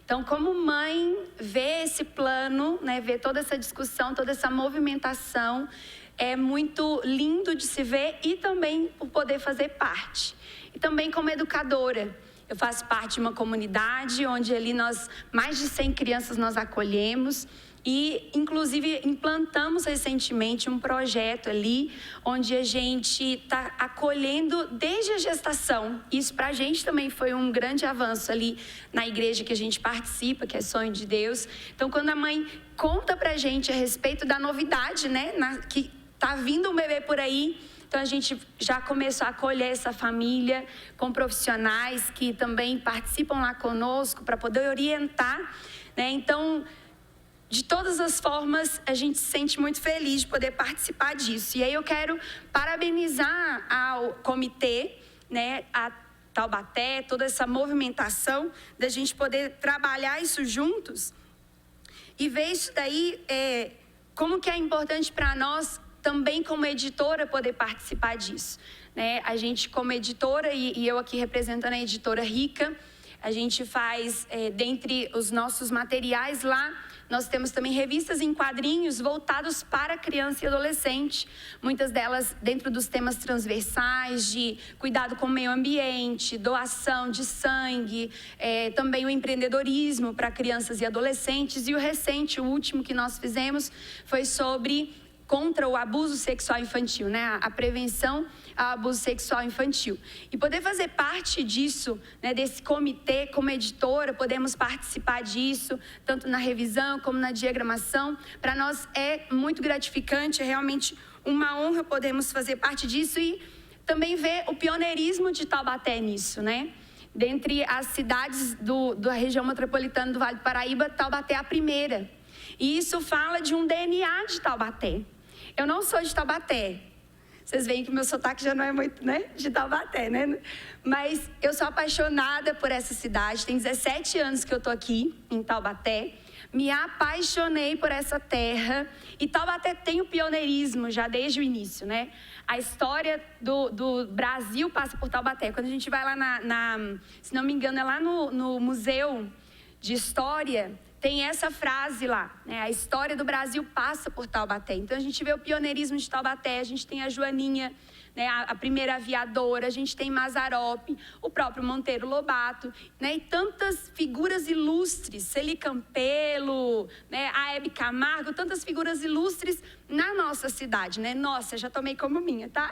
Então, como mãe, ver esse plano, né, ver toda essa discussão, toda essa movimentação, é muito lindo de se ver e também por poder fazer parte. E também como educadora. Eu faço parte de uma comunidade onde ali mais de 100 crianças nós acolhemos e, inclusive, implantamos recentemente um projeto ali onde a gente está acolhendo desde a gestação. Isso para a gente também foi um grande avanço ali na igreja que a gente participa, que é Sonho de Deus. Então, quando a mãe conta para a gente a respeito da novidade, né, que está vindo um bebê por aí, então a gente já começou a acolher essa família com profissionais que também participam lá conosco para poder orientar, né? Então, de todas as formas, a gente se sente muito feliz de poder participar disso. E aí eu quero parabenizar ao comitê, né, a Taubaté, toda essa movimentação da gente poder trabalhar isso juntos e ver isso daí, como que é importante para nós também como editora poder participar disso, né? A gente como editora, e eu aqui representando a editora Rica, A gente faz, dentre os nossos materiais lá, nós temos também revistas em quadrinhos voltados para criança e adolescente. Muitas delas dentro dos temas transversais de cuidado com o meio ambiente, doação de sangue, também o empreendedorismo para crianças e adolescentes. E o recente, o último que nós fizemos, foi sobre contra o abuso sexual infantil, né? A prevenção ao abuso sexual infantil. E poder fazer parte disso, né, desse comitê, como editora, podemos participar disso, tanto na revisão como na diagramação. Para nós é muito gratificante, é realmente uma honra podermos fazer parte disso e também ver o pioneirismo de Taubaté nisso, né? Dentre as cidades da região metropolitana do Vale do Paraíba, Taubaté é a primeira. E isso fala de um DNA de Taubaté. Eu não sou de Taubaté. Vocês veem que o meu sotaque já não é muito, né, de Taubaté, né? Mas eu sou apaixonada por essa cidade. Tem 17 anos que eu estou aqui, em Taubaté. Me apaixonei por essa terra. E Taubaté tem o pioneirismo já desde o início, né? A história do Brasil passa por Taubaté. Quando a gente vai lá se não me engano, é lá no Museu de História, tem essa frase lá, né? A história do Brasil passa por Taubaté. Então, a gente vê o pioneirismo de Taubaté, a gente tem a Joaninha, né? A primeira aviadora, a gente tem Mazarope, o próprio Monteiro Lobato, né? E tantas figuras ilustres, Celi Campelo, né? A Hebe Camargo, tantas figuras ilustres na nossa cidade, né? Nossa, já tomei como minha, tá?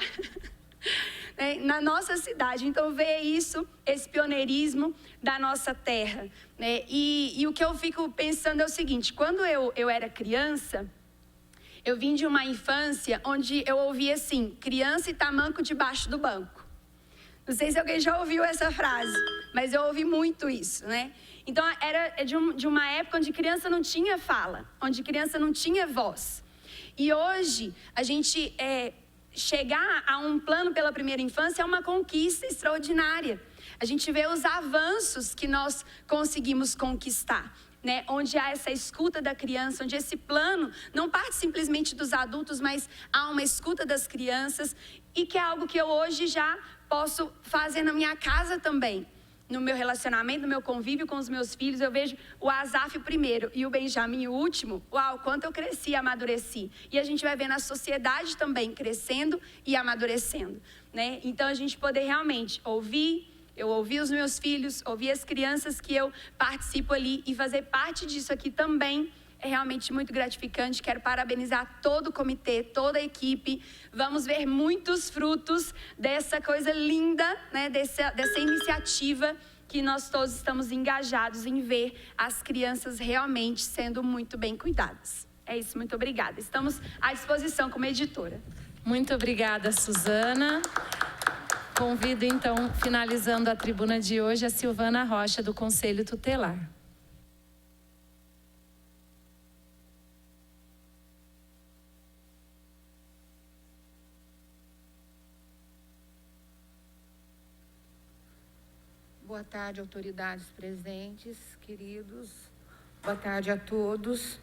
Na nossa cidade. Então, ver isso, esse pioneirismo da nossa terra, né? E o que eu fico pensando é o seguinte: quando eu era criança, eu vim de uma infância onde eu ouvia assim: criança e tamanco debaixo do banco. Não sei se alguém já ouviu essa frase, mas eu ouvi muito isso, né? Então, era de uma época onde criança não tinha fala, onde criança não tinha voz. E hoje, a gente chegar a um plano pela primeira infância é uma conquista extraordinária. A gente vê os avanços que nós conseguimos conquistar, né? Onde há essa escuta da criança, onde esse plano não parte simplesmente dos adultos, mas há uma escuta das crianças, e que é algo que eu hoje já posso fazer na minha casa também. No meu relacionamento, no meu convívio com os meus filhos, eu vejo o Asaf o primeiro e o Benjamin o último. Uau, quanto eu cresci e amadureci. E a gente vai vendo a sociedade também crescendo e amadurecendo, né? Então, a gente poder realmente eu ouvi os meus filhos, ouvir as crianças que eu participo ali e fazer parte disso aqui também é realmente muito gratificante. Quero parabenizar todo o comitê, toda a equipe. Vamos ver muitos frutos dessa coisa linda, né? Dessa iniciativa que nós todos estamos engajados em ver as crianças realmente sendo muito bem cuidadas. É isso, muito obrigada. Estamos à disposição como editora. Muito obrigada, Suzana. Convido, então, finalizando a tribuna de hoje, a Silvana Rocha, do Conselho Tutelar. Boa tarde, autoridades presentes, queridos. Boa tarde a todos.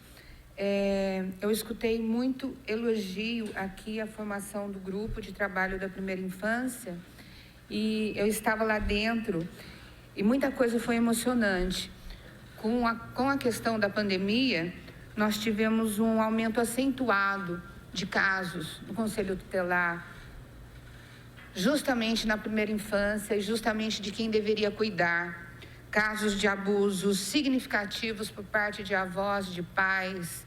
Eu escutei muito elogio aqui à formação do grupo de trabalho da primeira infância e eu estava lá dentro e muita coisa foi emocionante. Com a questão da pandemia, nós tivemos um aumento acentuado de casos no Conselho Tutelar, justamente na primeira infância e justamente de quem deveria cuidar. Casos de abusos significativos por parte de avós, de pais,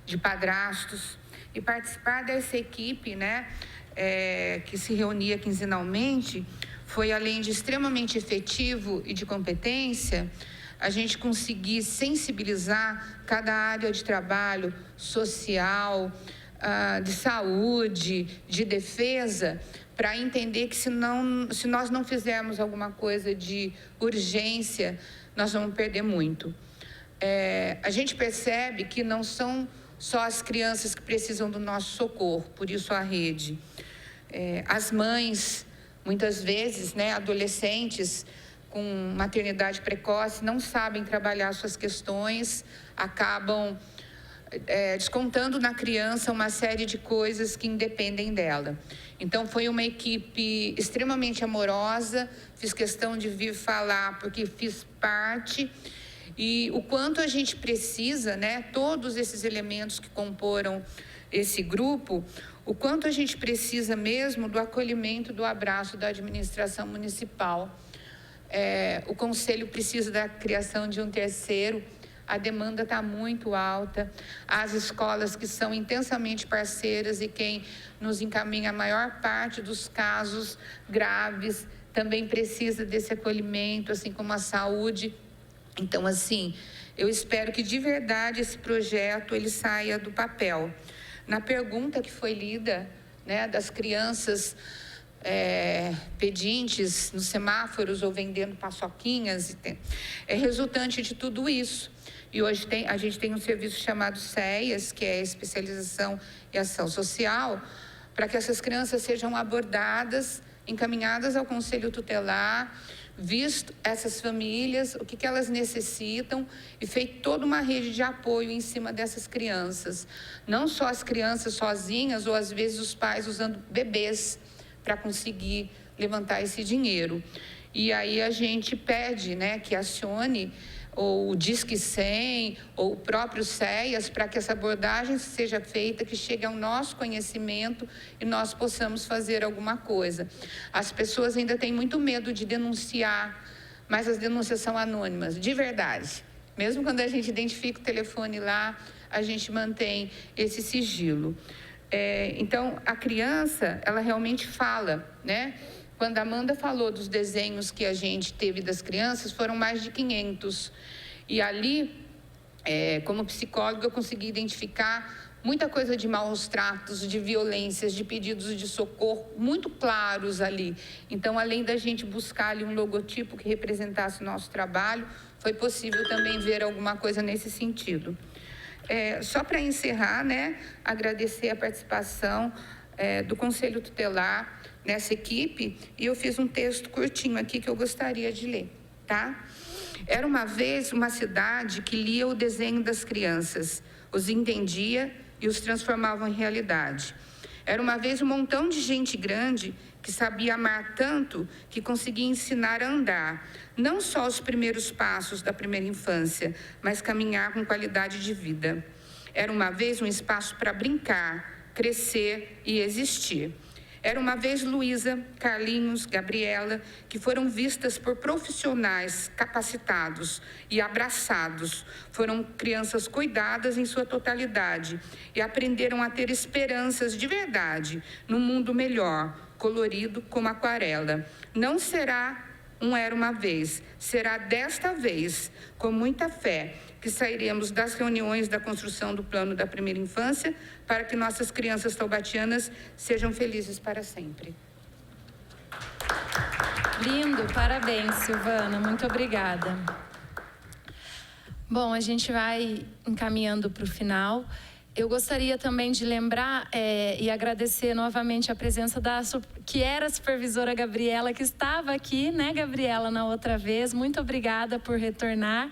de padrastos. E participar dessa equipe, né, que se reunia quinzenalmente, foi, além de extremamente efetivo e de competência, a gente conseguir sensibilizar cada área de trabalho social, de saúde, de defesa, para entender que se nós não fizermos alguma coisa de urgência, nós vamos perder muito. A gente percebe que não são só as crianças que precisam do nosso socorro, por isso a rede. As mães, muitas vezes, né, adolescentes com maternidade precoce, não sabem trabalhar suas questões, acabam descontando na criança uma série de coisas que independem dela. Então, foi uma equipe extremamente amorosa, fiz questão de vir falar porque fiz parte, e o quanto a gente precisa, né, todos esses elementos que comporam esse grupo, o quanto a gente precisa mesmo do acolhimento, do abraço da administração municipal. O Conselho precisa da criação de um terceiro, a demanda está muito alta, as escolas que são intensamente parceiras e quem nos encaminha a maior parte dos casos graves também precisa desse acolhimento, assim como a saúde. Então, assim, eu espero que de verdade esse projeto ele saia do papel. Na pergunta que foi lida, né, das crianças pedintes nos semáforos ou vendendo paçoquinhas, é resultante de tudo isso. E hoje a gente tem um serviço chamado SEAS, que é Especialização e Ação Social, para que essas crianças sejam abordadas, encaminhadas ao Conselho Tutelar, visto essas famílias, o que elas necessitam e feito toda uma rede de apoio em cima dessas crianças. Não só as crianças sozinhas ou às vezes os pais usando bebês para conseguir levantar esse dinheiro. E aí a gente pede, né, que acione ou o Disque 100, ou o próprio SEAS, para que essa abordagem seja feita, que chegue ao nosso conhecimento e nós possamos fazer alguma coisa. As pessoas ainda têm muito medo de denunciar, mas as denúncias são anônimas, de verdade. Mesmo quando a gente identifica o telefone lá, a gente mantém esse sigilo. Então, a criança, ela realmente fala, né? Quando a Amanda falou dos desenhos que a gente teve das crianças, foram mais de 500. E ali, como psicóloga, eu consegui identificar muita coisa de maus tratos, de violências, de pedidos de socorro, muito claros ali. Então, além da gente buscar ali um logotipo que representasse o nosso trabalho, foi possível também ver alguma coisa nesse sentido. Só para encerrar, né, agradecer a participação do Conselho Tutelar nessa equipe, e eu fiz um texto curtinho aqui que eu gostaria de ler, tá? Era uma vez uma cidade que lia o desenho das crianças, os entendia e os transformava em realidade. Era uma vez um montão de gente grande que sabia amar tanto que conseguia ensinar a andar, não só os primeiros passos da primeira infância, mas caminhar com qualidade de vida. Era uma vez um espaço para brincar, crescer e existir. Era uma vez Luísa, Carlinhos, Gabriela, que foram vistas por profissionais capacitados e abraçados. Foram crianças cuidadas em sua totalidade e aprenderam a ter esperanças de verdade num mundo melhor, colorido como aquarela. Não será era uma vez, será desta vez, com muita fé, que sairemos das reuniões da construção do plano da primeira infância para que nossas crianças taubatianas sejam felizes para sempre. Lindo, parabéns, Silvana, muito obrigada. Bom, a gente vai encaminhando para o final. Eu gostaria também de lembrar e agradecer novamente a presença que era a supervisora Gabriela, que estava aqui, né, Gabriela, na outra vez. Muito obrigada por retornar.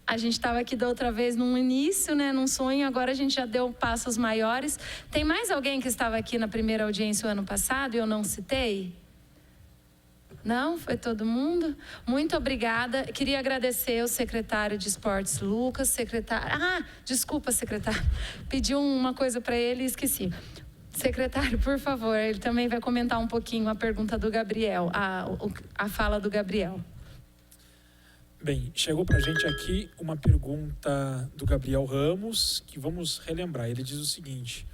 A gente estava aqui da outra vez num início, né, num sonho, agora a gente já deu passos maiores. Tem mais alguém que estava aqui na primeira audiência o ano passado e eu não citei? Não? Foi todo mundo? Muito obrigada. Queria agradecer ao secretário de Esportes, Lucas, desculpa, secretário. Pedi uma coisa para ele e esqueci. Secretário, por favor, ele também vai comentar um pouquinho a pergunta do Gabriel, a fala do Gabriel. Bem, chegou para a gente aqui uma pergunta do Gabriel Ramos, que vamos relembrar. Ele diz o seguinte: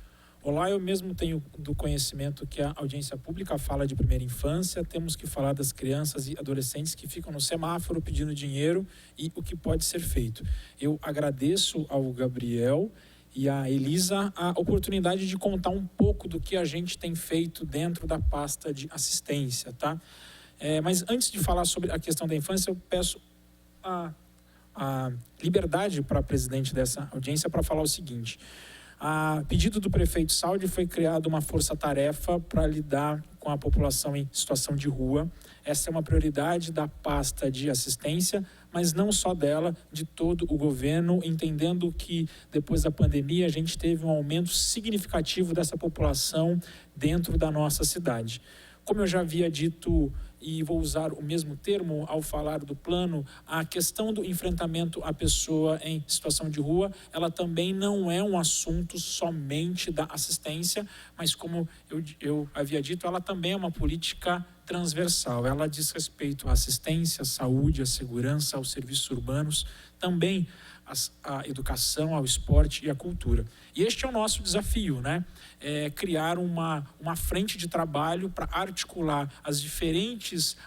olá, eu mesmo tenho do conhecimento que a audiência pública fala de primeira infância, temos que falar das crianças e adolescentes que ficam no semáforo pedindo dinheiro e o que pode ser feito. Eu agradeço ao Gabriel e à Elisa a oportunidade de contar um pouco do que a gente tem feito dentro da pasta de assistência, tá? Mas antes de falar sobre a questão da infância, eu peço a liberdade para a presidente dessa audiência para falar o seguinte: a pedido do prefeito Saldi foi criada uma força-tarefa para lidar com a população em situação de rua. Essa é uma prioridade da pasta de assistência, mas não só dela, de todo o governo, entendendo que depois da pandemia a gente teve um aumento significativo dessa população dentro da nossa cidade. Como eu já havia dito, e vou usar o mesmo termo ao falar do plano, a questão do enfrentamento à pessoa em situação de rua, ela também não é um assunto somente da assistência, mas como eu havia dito, ela também é uma política transversal. Ela diz respeito à assistência, à saúde, à segurança, aos serviços urbanos, também à educação, ao esporte e à cultura. E este é o nosso desafio, né? É criar uma frente de trabalho para articular as diferentes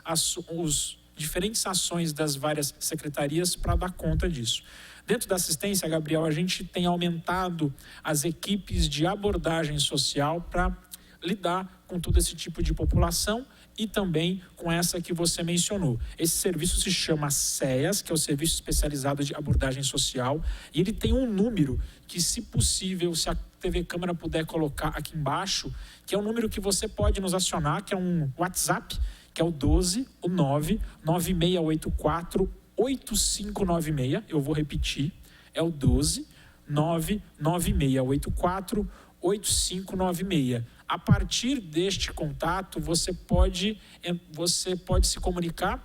ações das várias secretarias para dar conta disso. Dentro da assistência, Gabriel, a gente tem aumentado as equipes de abordagem social para lidar com todo esse tipo de população e também com essa que você mencionou. Esse serviço se chama SEAS, que é o Serviço Especializado de Abordagem Social, e ele tem um número que, se possível, se a TV Câmara puder colocar aqui embaixo, que é um número que você pode nos acionar, que é um WhatsApp, que é o 12-9684-8596. Eu vou repetir, é o 12-9684-8596. A partir deste contato, você pode se comunicar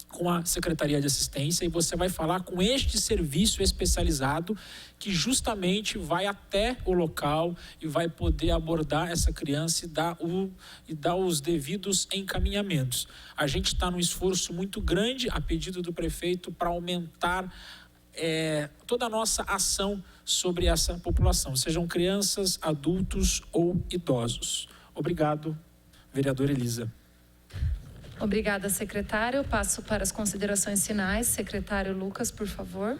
com a Secretaria de Assistência e você vai falar com este serviço especializado que justamente vai até o local e vai poder abordar essa criança e dar os devidos encaminhamentos. A gente está num esforço muito grande, a pedido do prefeito, para aumentar toda a nossa ação sobre essa população, sejam crianças, adultos ou idosos. Obrigado, vereadora Elisa. Obrigada, secretário. Eu passo para as considerações finais. Secretário Lucas, por favor.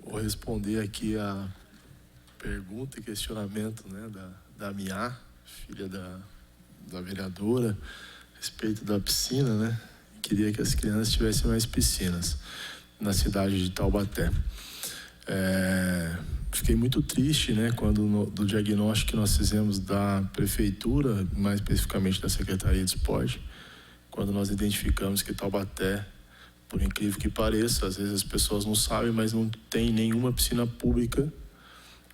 Vou responder aqui a pergunta e questionamento, né, da Mia, filha da vereadora, a respeito da piscina, né? Queria que as crianças tivessem mais piscinas na cidade de Taubaté. Fiquei muito triste, né, quando do diagnóstico que nós fizemos da prefeitura, mais especificamente da Secretaria de Esporte, quando nós identificamos que Taubaté, por incrível que pareça, às vezes as pessoas não sabem, mas não tem nenhuma piscina pública,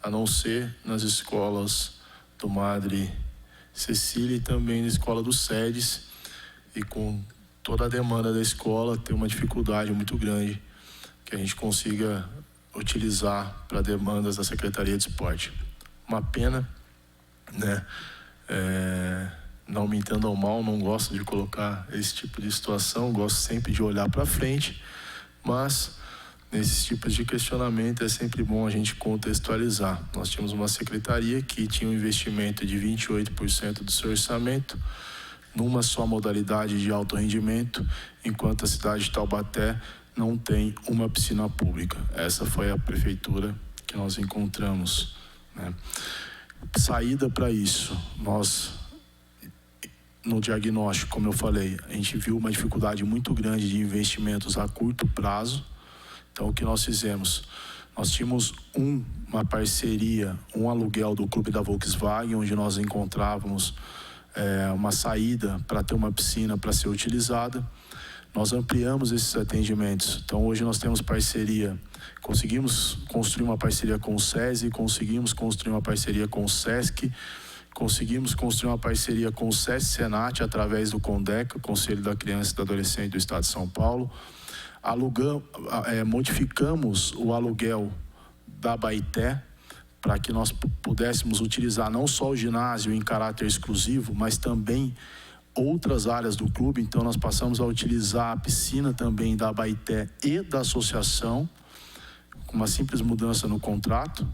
a não ser nas escolas do Madre Cecília e também na escola do SEDES, e com toda a demanda da escola tem uma dificuldade muito grande que a gente consiga utilizar para demandas da Secretaria de Esporte. Uma pena, né? Não me entendam mal, não gosto de colocar esse tipo de situação, gosto sempre de olhar para frente, mas nesses tipos de questionamento é sempre bom a gente contextualizar. Nós tínhamos uma secretaria que tinha um investimento de 28% do seu orçamento numa só modalidade de alto rendimento, enquanto a cidade de Taubaté não tem uma piscina pública. Essa foi a prefeitura que nós encontramos, né? Saída para isso, nós, no diagnóstico, como eu falei, a gente viu uma dificuldade muito grande de investimentos a curto prazo. Então, o que nós fizemos? Nós tínhamos uma parceria, um aluguel do Clube da Volkswagen, onde nós encontrávamos uma saída para ter uma piscina para ser utilizada. Nós ampliamos esses atendimentos. Então, hoje nós temos parceria, conseguimos construir uma parceria com o SESI, conseguimos construir uma parceria com o SESC, conseguimos construir uma parceria com o SESC Senat através do CONDECA, Conselho da Criança e do Adolescente do Estado de São Paulo. Modificamos o aluguel da Baité para que nós pudéssemos utilizar não só o ginásio em caráter exclusivo, mas também outras áreas do clube. Então nós passamos a utilizar a piscina também da Baité e da associação, com uma simples mudança no contrato.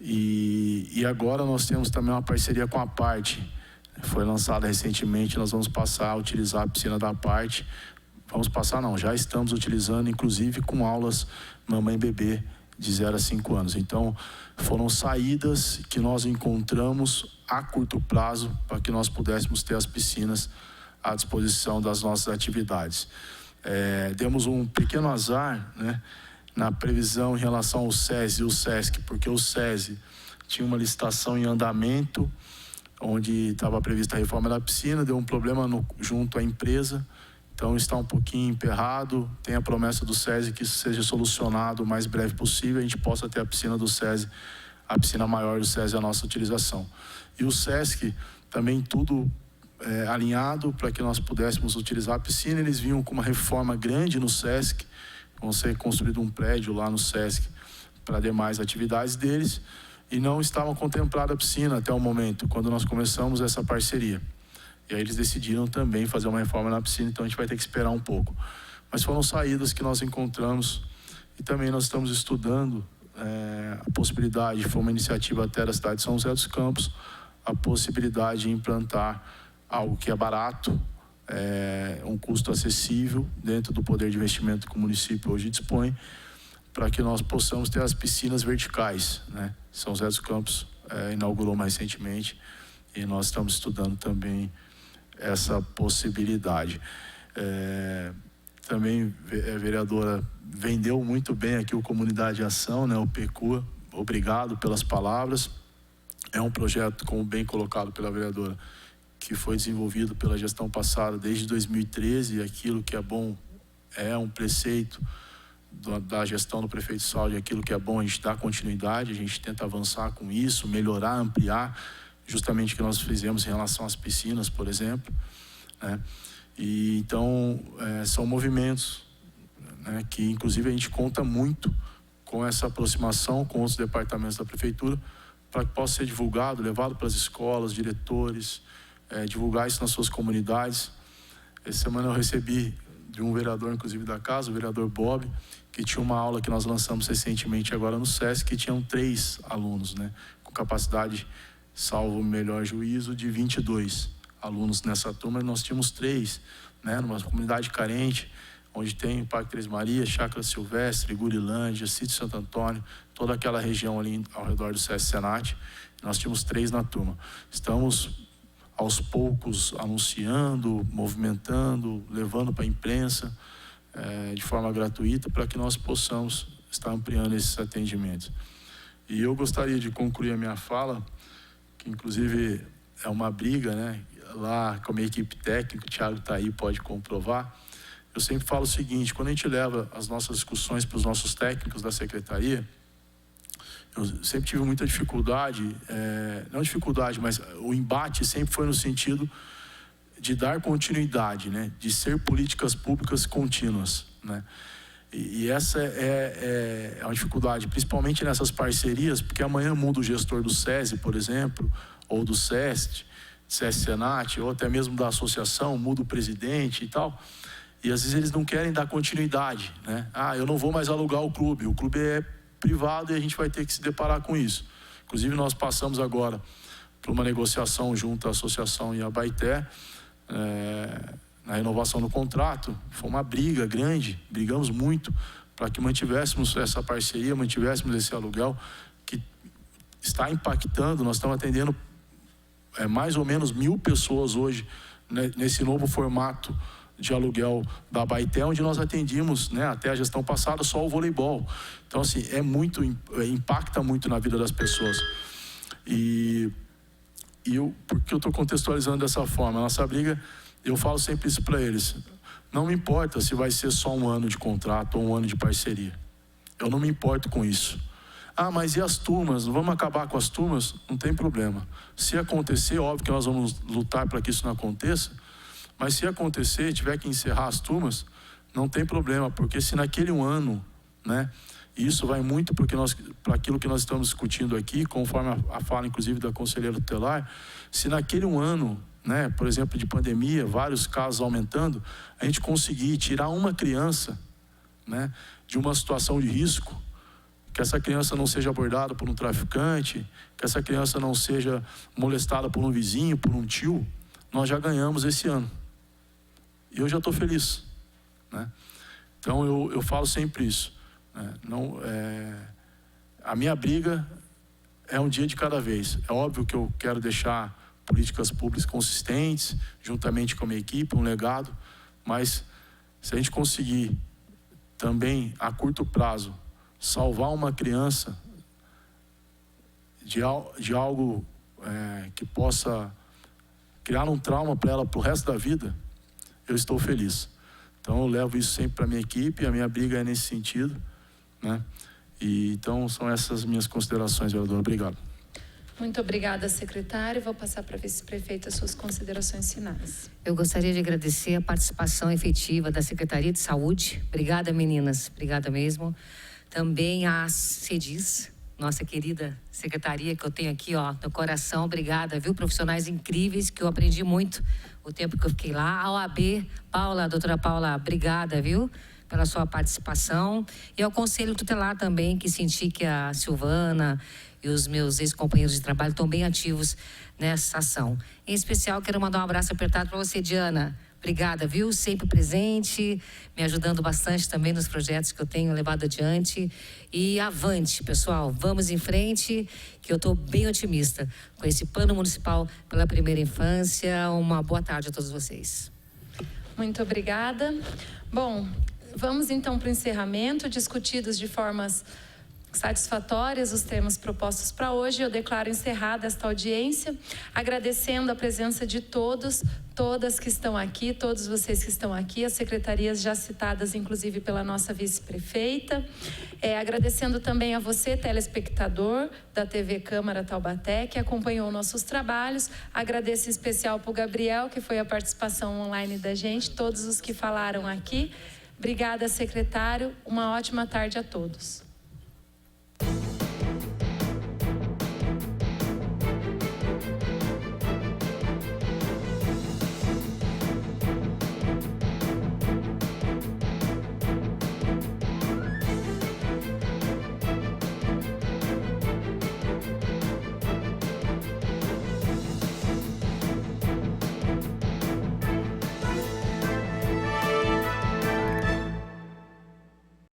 E agora nós temos também uma parceria com a Parte, foi lançada recentemente. Nós vamos passar a utilizar a piscina da Parte. Já estamos utilizando, inclusive com aulas mamãe e bebê de 0 a 5 anos. Então, foram saídas que nós encontramos a curto prazo para que nós pudéssemos ter as piscinas à disposição das nossas atividades. Demos um pequeno azar, né, na previsão em relação ao SESI e o SESC, porque o SESI tinha uma licitação em andamento, onde estava prevista a reforma da piscina, deu um problema junto à empresa, então está um pouquinho emperrado. Tem a promessa do SESI que isso seja solucionado o mais breve possível, a gente possa ter a piscina do SESI, a piscina maior do SESI, a nossa utilização. E o SESC também tudo alinhado para que nós pudéssemos utilizar a piscina. Eles vinham com uma reforma grande no SESC, vão ser construído um prédio lá no SESC para demais atividades deles, e não estavam contemplada a piscina até o momento, quando nós começamos essa parceria. E aí eles decidiram também fazer uma reforma na piscina, então a gente vai ter que esperar um pouco. Mas foram saídas que nós encontramos, e também nós estamos estudando a possibilidade, foi uma iniciativa até da cidade de São José dos Campos, a possibilidade de implantar algo que é barato, um custo acessível, dentro do poder de investimento que o município hoje dispõe, para que nós possamos ter as piscinas verticais, né? São José dos Campos inaugurou mais recentemente, e nós estamos estudando também essa possibilidade. Também a vereadora vendeu muito bem aqui o Comunidade em Ação, né? O PECUA, obrigado pelas palavras. É um projeto, como bem colocado pela vereadora, que foi desenvolvido pela gestão passada desde 2013, e aquilo que é bom é um preceito da gestão do prefeito Saldi, aquilo que é bom a gente dá continuidade, a gente tenta avançar com isso, melhorar, ampliar, justamente o que nós fizemos em relação às piscinas, por exemplo, né? E então são movimentos, né, que inclusive a gente conta muito com essa aproximação com os departamentos da prefeitura, para que possa ser divulgado, levado para as escolas, diretores, divulgar isso nas suas comunidades. Essa semana eu recebi de um vereador, inclusive da casa, o vereador Bob, que tinha uma aula que nós lançamos recentemente agora no SESC, que tinham 3 alunos, né, com capacidade, salvo o melhor juízo, de 22 alunos nessa turma. Nós tínhamos 3, né, numa comunidade carente, onde tem Parque Três Marias, Chácara Silvestre, Gurilândia, Sítio Santo Antônio, toda aquela região ali ao redor do SESC Senat. Nós tínhamos 3 na turma. Estamos aos poucos anunciando, movimentando, levando para a imprensa, de forma gratuita, para que nós possamos estar ampliando esses atendimentos. E eu gostaria de concluir a minha fala, que inclusive é uma briga, né, lá com a minha equipe técnica, o Thiago está aí, pode comprovar. Eu sempre falo o seguinte: quando a gente leva as nossas discussões para os nossos técnicos da secretaria, eu sempre tive muita dificuldade, não dificuldade, mas o embate sempre foi no sentido de dar continuidade, né, de ser políticas públicas contínuas, né? E essa é uma dificuldade, principalmente nessas parcerias, porque amanhã muda o gestor do SESI, por exemplo, ou do SESC Senat, ou até mesmo da associação, muda o presidente e tal. E às vezes eles não querem dar continuidade, né? Eu não vou mais alugar o clube é privado e a gente vai ter que se deparar com isso. Inclusive nós passamos agora por uma negociação junto à associação e à Abaeté, na renovação do contrato. Foi uma briga grande, brigamos muito para que mantivéssemos essa parceria, mantivéssemos esse aluguel que está impactando. Nós estamos atendendo mais ou menos 1.000 pessoas hoje, né, nesse novo formato de aluguel da Abaeté, onde nós atendíamos, né, até a gestão passada, só o voleibol. Então, assim, impacta muito na vida das pessoas. Por que eu estou contextualizando dessa forma? A nossa briga, eu falo sempre isso para eles: não me importa se vai ser só 1 ano de contrato ou 1 ano de parceria. Eu não me importo com isso. Mas e as turmas? Vamos acabar com as turmas? Não tem problema. Se acontecer, óbvio que nós vamos lutar para que isso não aconteça, mas se acontecer e tiver que encerrar as turmas, não tem problema, porque se naquele 1 ano, né, isso vai muito para aquilo que nós estamos discutindo aqui, conforme a fala, inclusive, da conselheira tutelar, se naquele 1 ano, né, por exemplo, de pandemia, vários casos aumentando, a gente conseguir tirar uma criança, né, de uma situação de risco, que essa criança não seja abordada por um traficante, que essa criança não seja molestada por um vizinho, por um tio, nós já ganhamos esse ano. E eu já estou feliz, né? Então eu falo sempre isso, né? A minha briga é um dia de cada vez. É óbvio que eu quero deixar políticas públicas consistentes, juntamente com a minha equipe, um legado, mas se a gente conseguir também, a curto prazo, salvar uma criança de algo que possa criar um trauma para ela para o resto da vida, eu estou feliz. Então eu levo isso sempre para a minha equipe, a minha briga é nesse sentido, né? E então são essas minhas considerações, vereador. Obrigado. Muito obrigada, secretário. Vou passar para a vice-prefeita as suas considerações finais. Eu gostaria de agradecer a participação efetiva da Secretaria de Saúde. Obrigada, meninas. Obrigada mesmo. Também a CEDIS, nossa querida secretaria que eu tenho aqui, ó, no coração. Obrigada, viu? Profissionais incríveis que eu aprendi muito o tempo que eu fiquei lá. A OAB, Paula, doutora Paula, obrigada, viu? Pela sua participação. E ao Conselho Tutelar também, que senti que a Silvana e os meus ex-companheiros de trabalho estão bem ativos nessa ação. Em especial, quero mandar um abraço apertado para você, Diana. Obrigada, viu? Sempre presente, me ajudando bastante também nos projetos que eu tenho levado adiante. E avante, pessoal, vamos em frente, que eu estou bem otimista com esse plano municipal pela primeira infância. Uma boa tarde a todos vocês. Muito obrigada. Bom, vamos então para o encerramento, discutidos de formas satisfatórias os temas propostos para hoje. Eu declaro encerrada esta audiência, agradecendo a presença de todos, todas que estão aqui, todos vocês que estão aqui, as secretarias já citadas, inclusive pela nossa vice-prefeita. Agradecendo também a você, telespectador da TV Câmara Taubaté, que acompanhou nossos trabalhos. Agradeço em especial para o Gabriel, que foi a participação online da gente, todos os que falaram aqui. Obrigada, secretário. Uma ótima tarde a todos.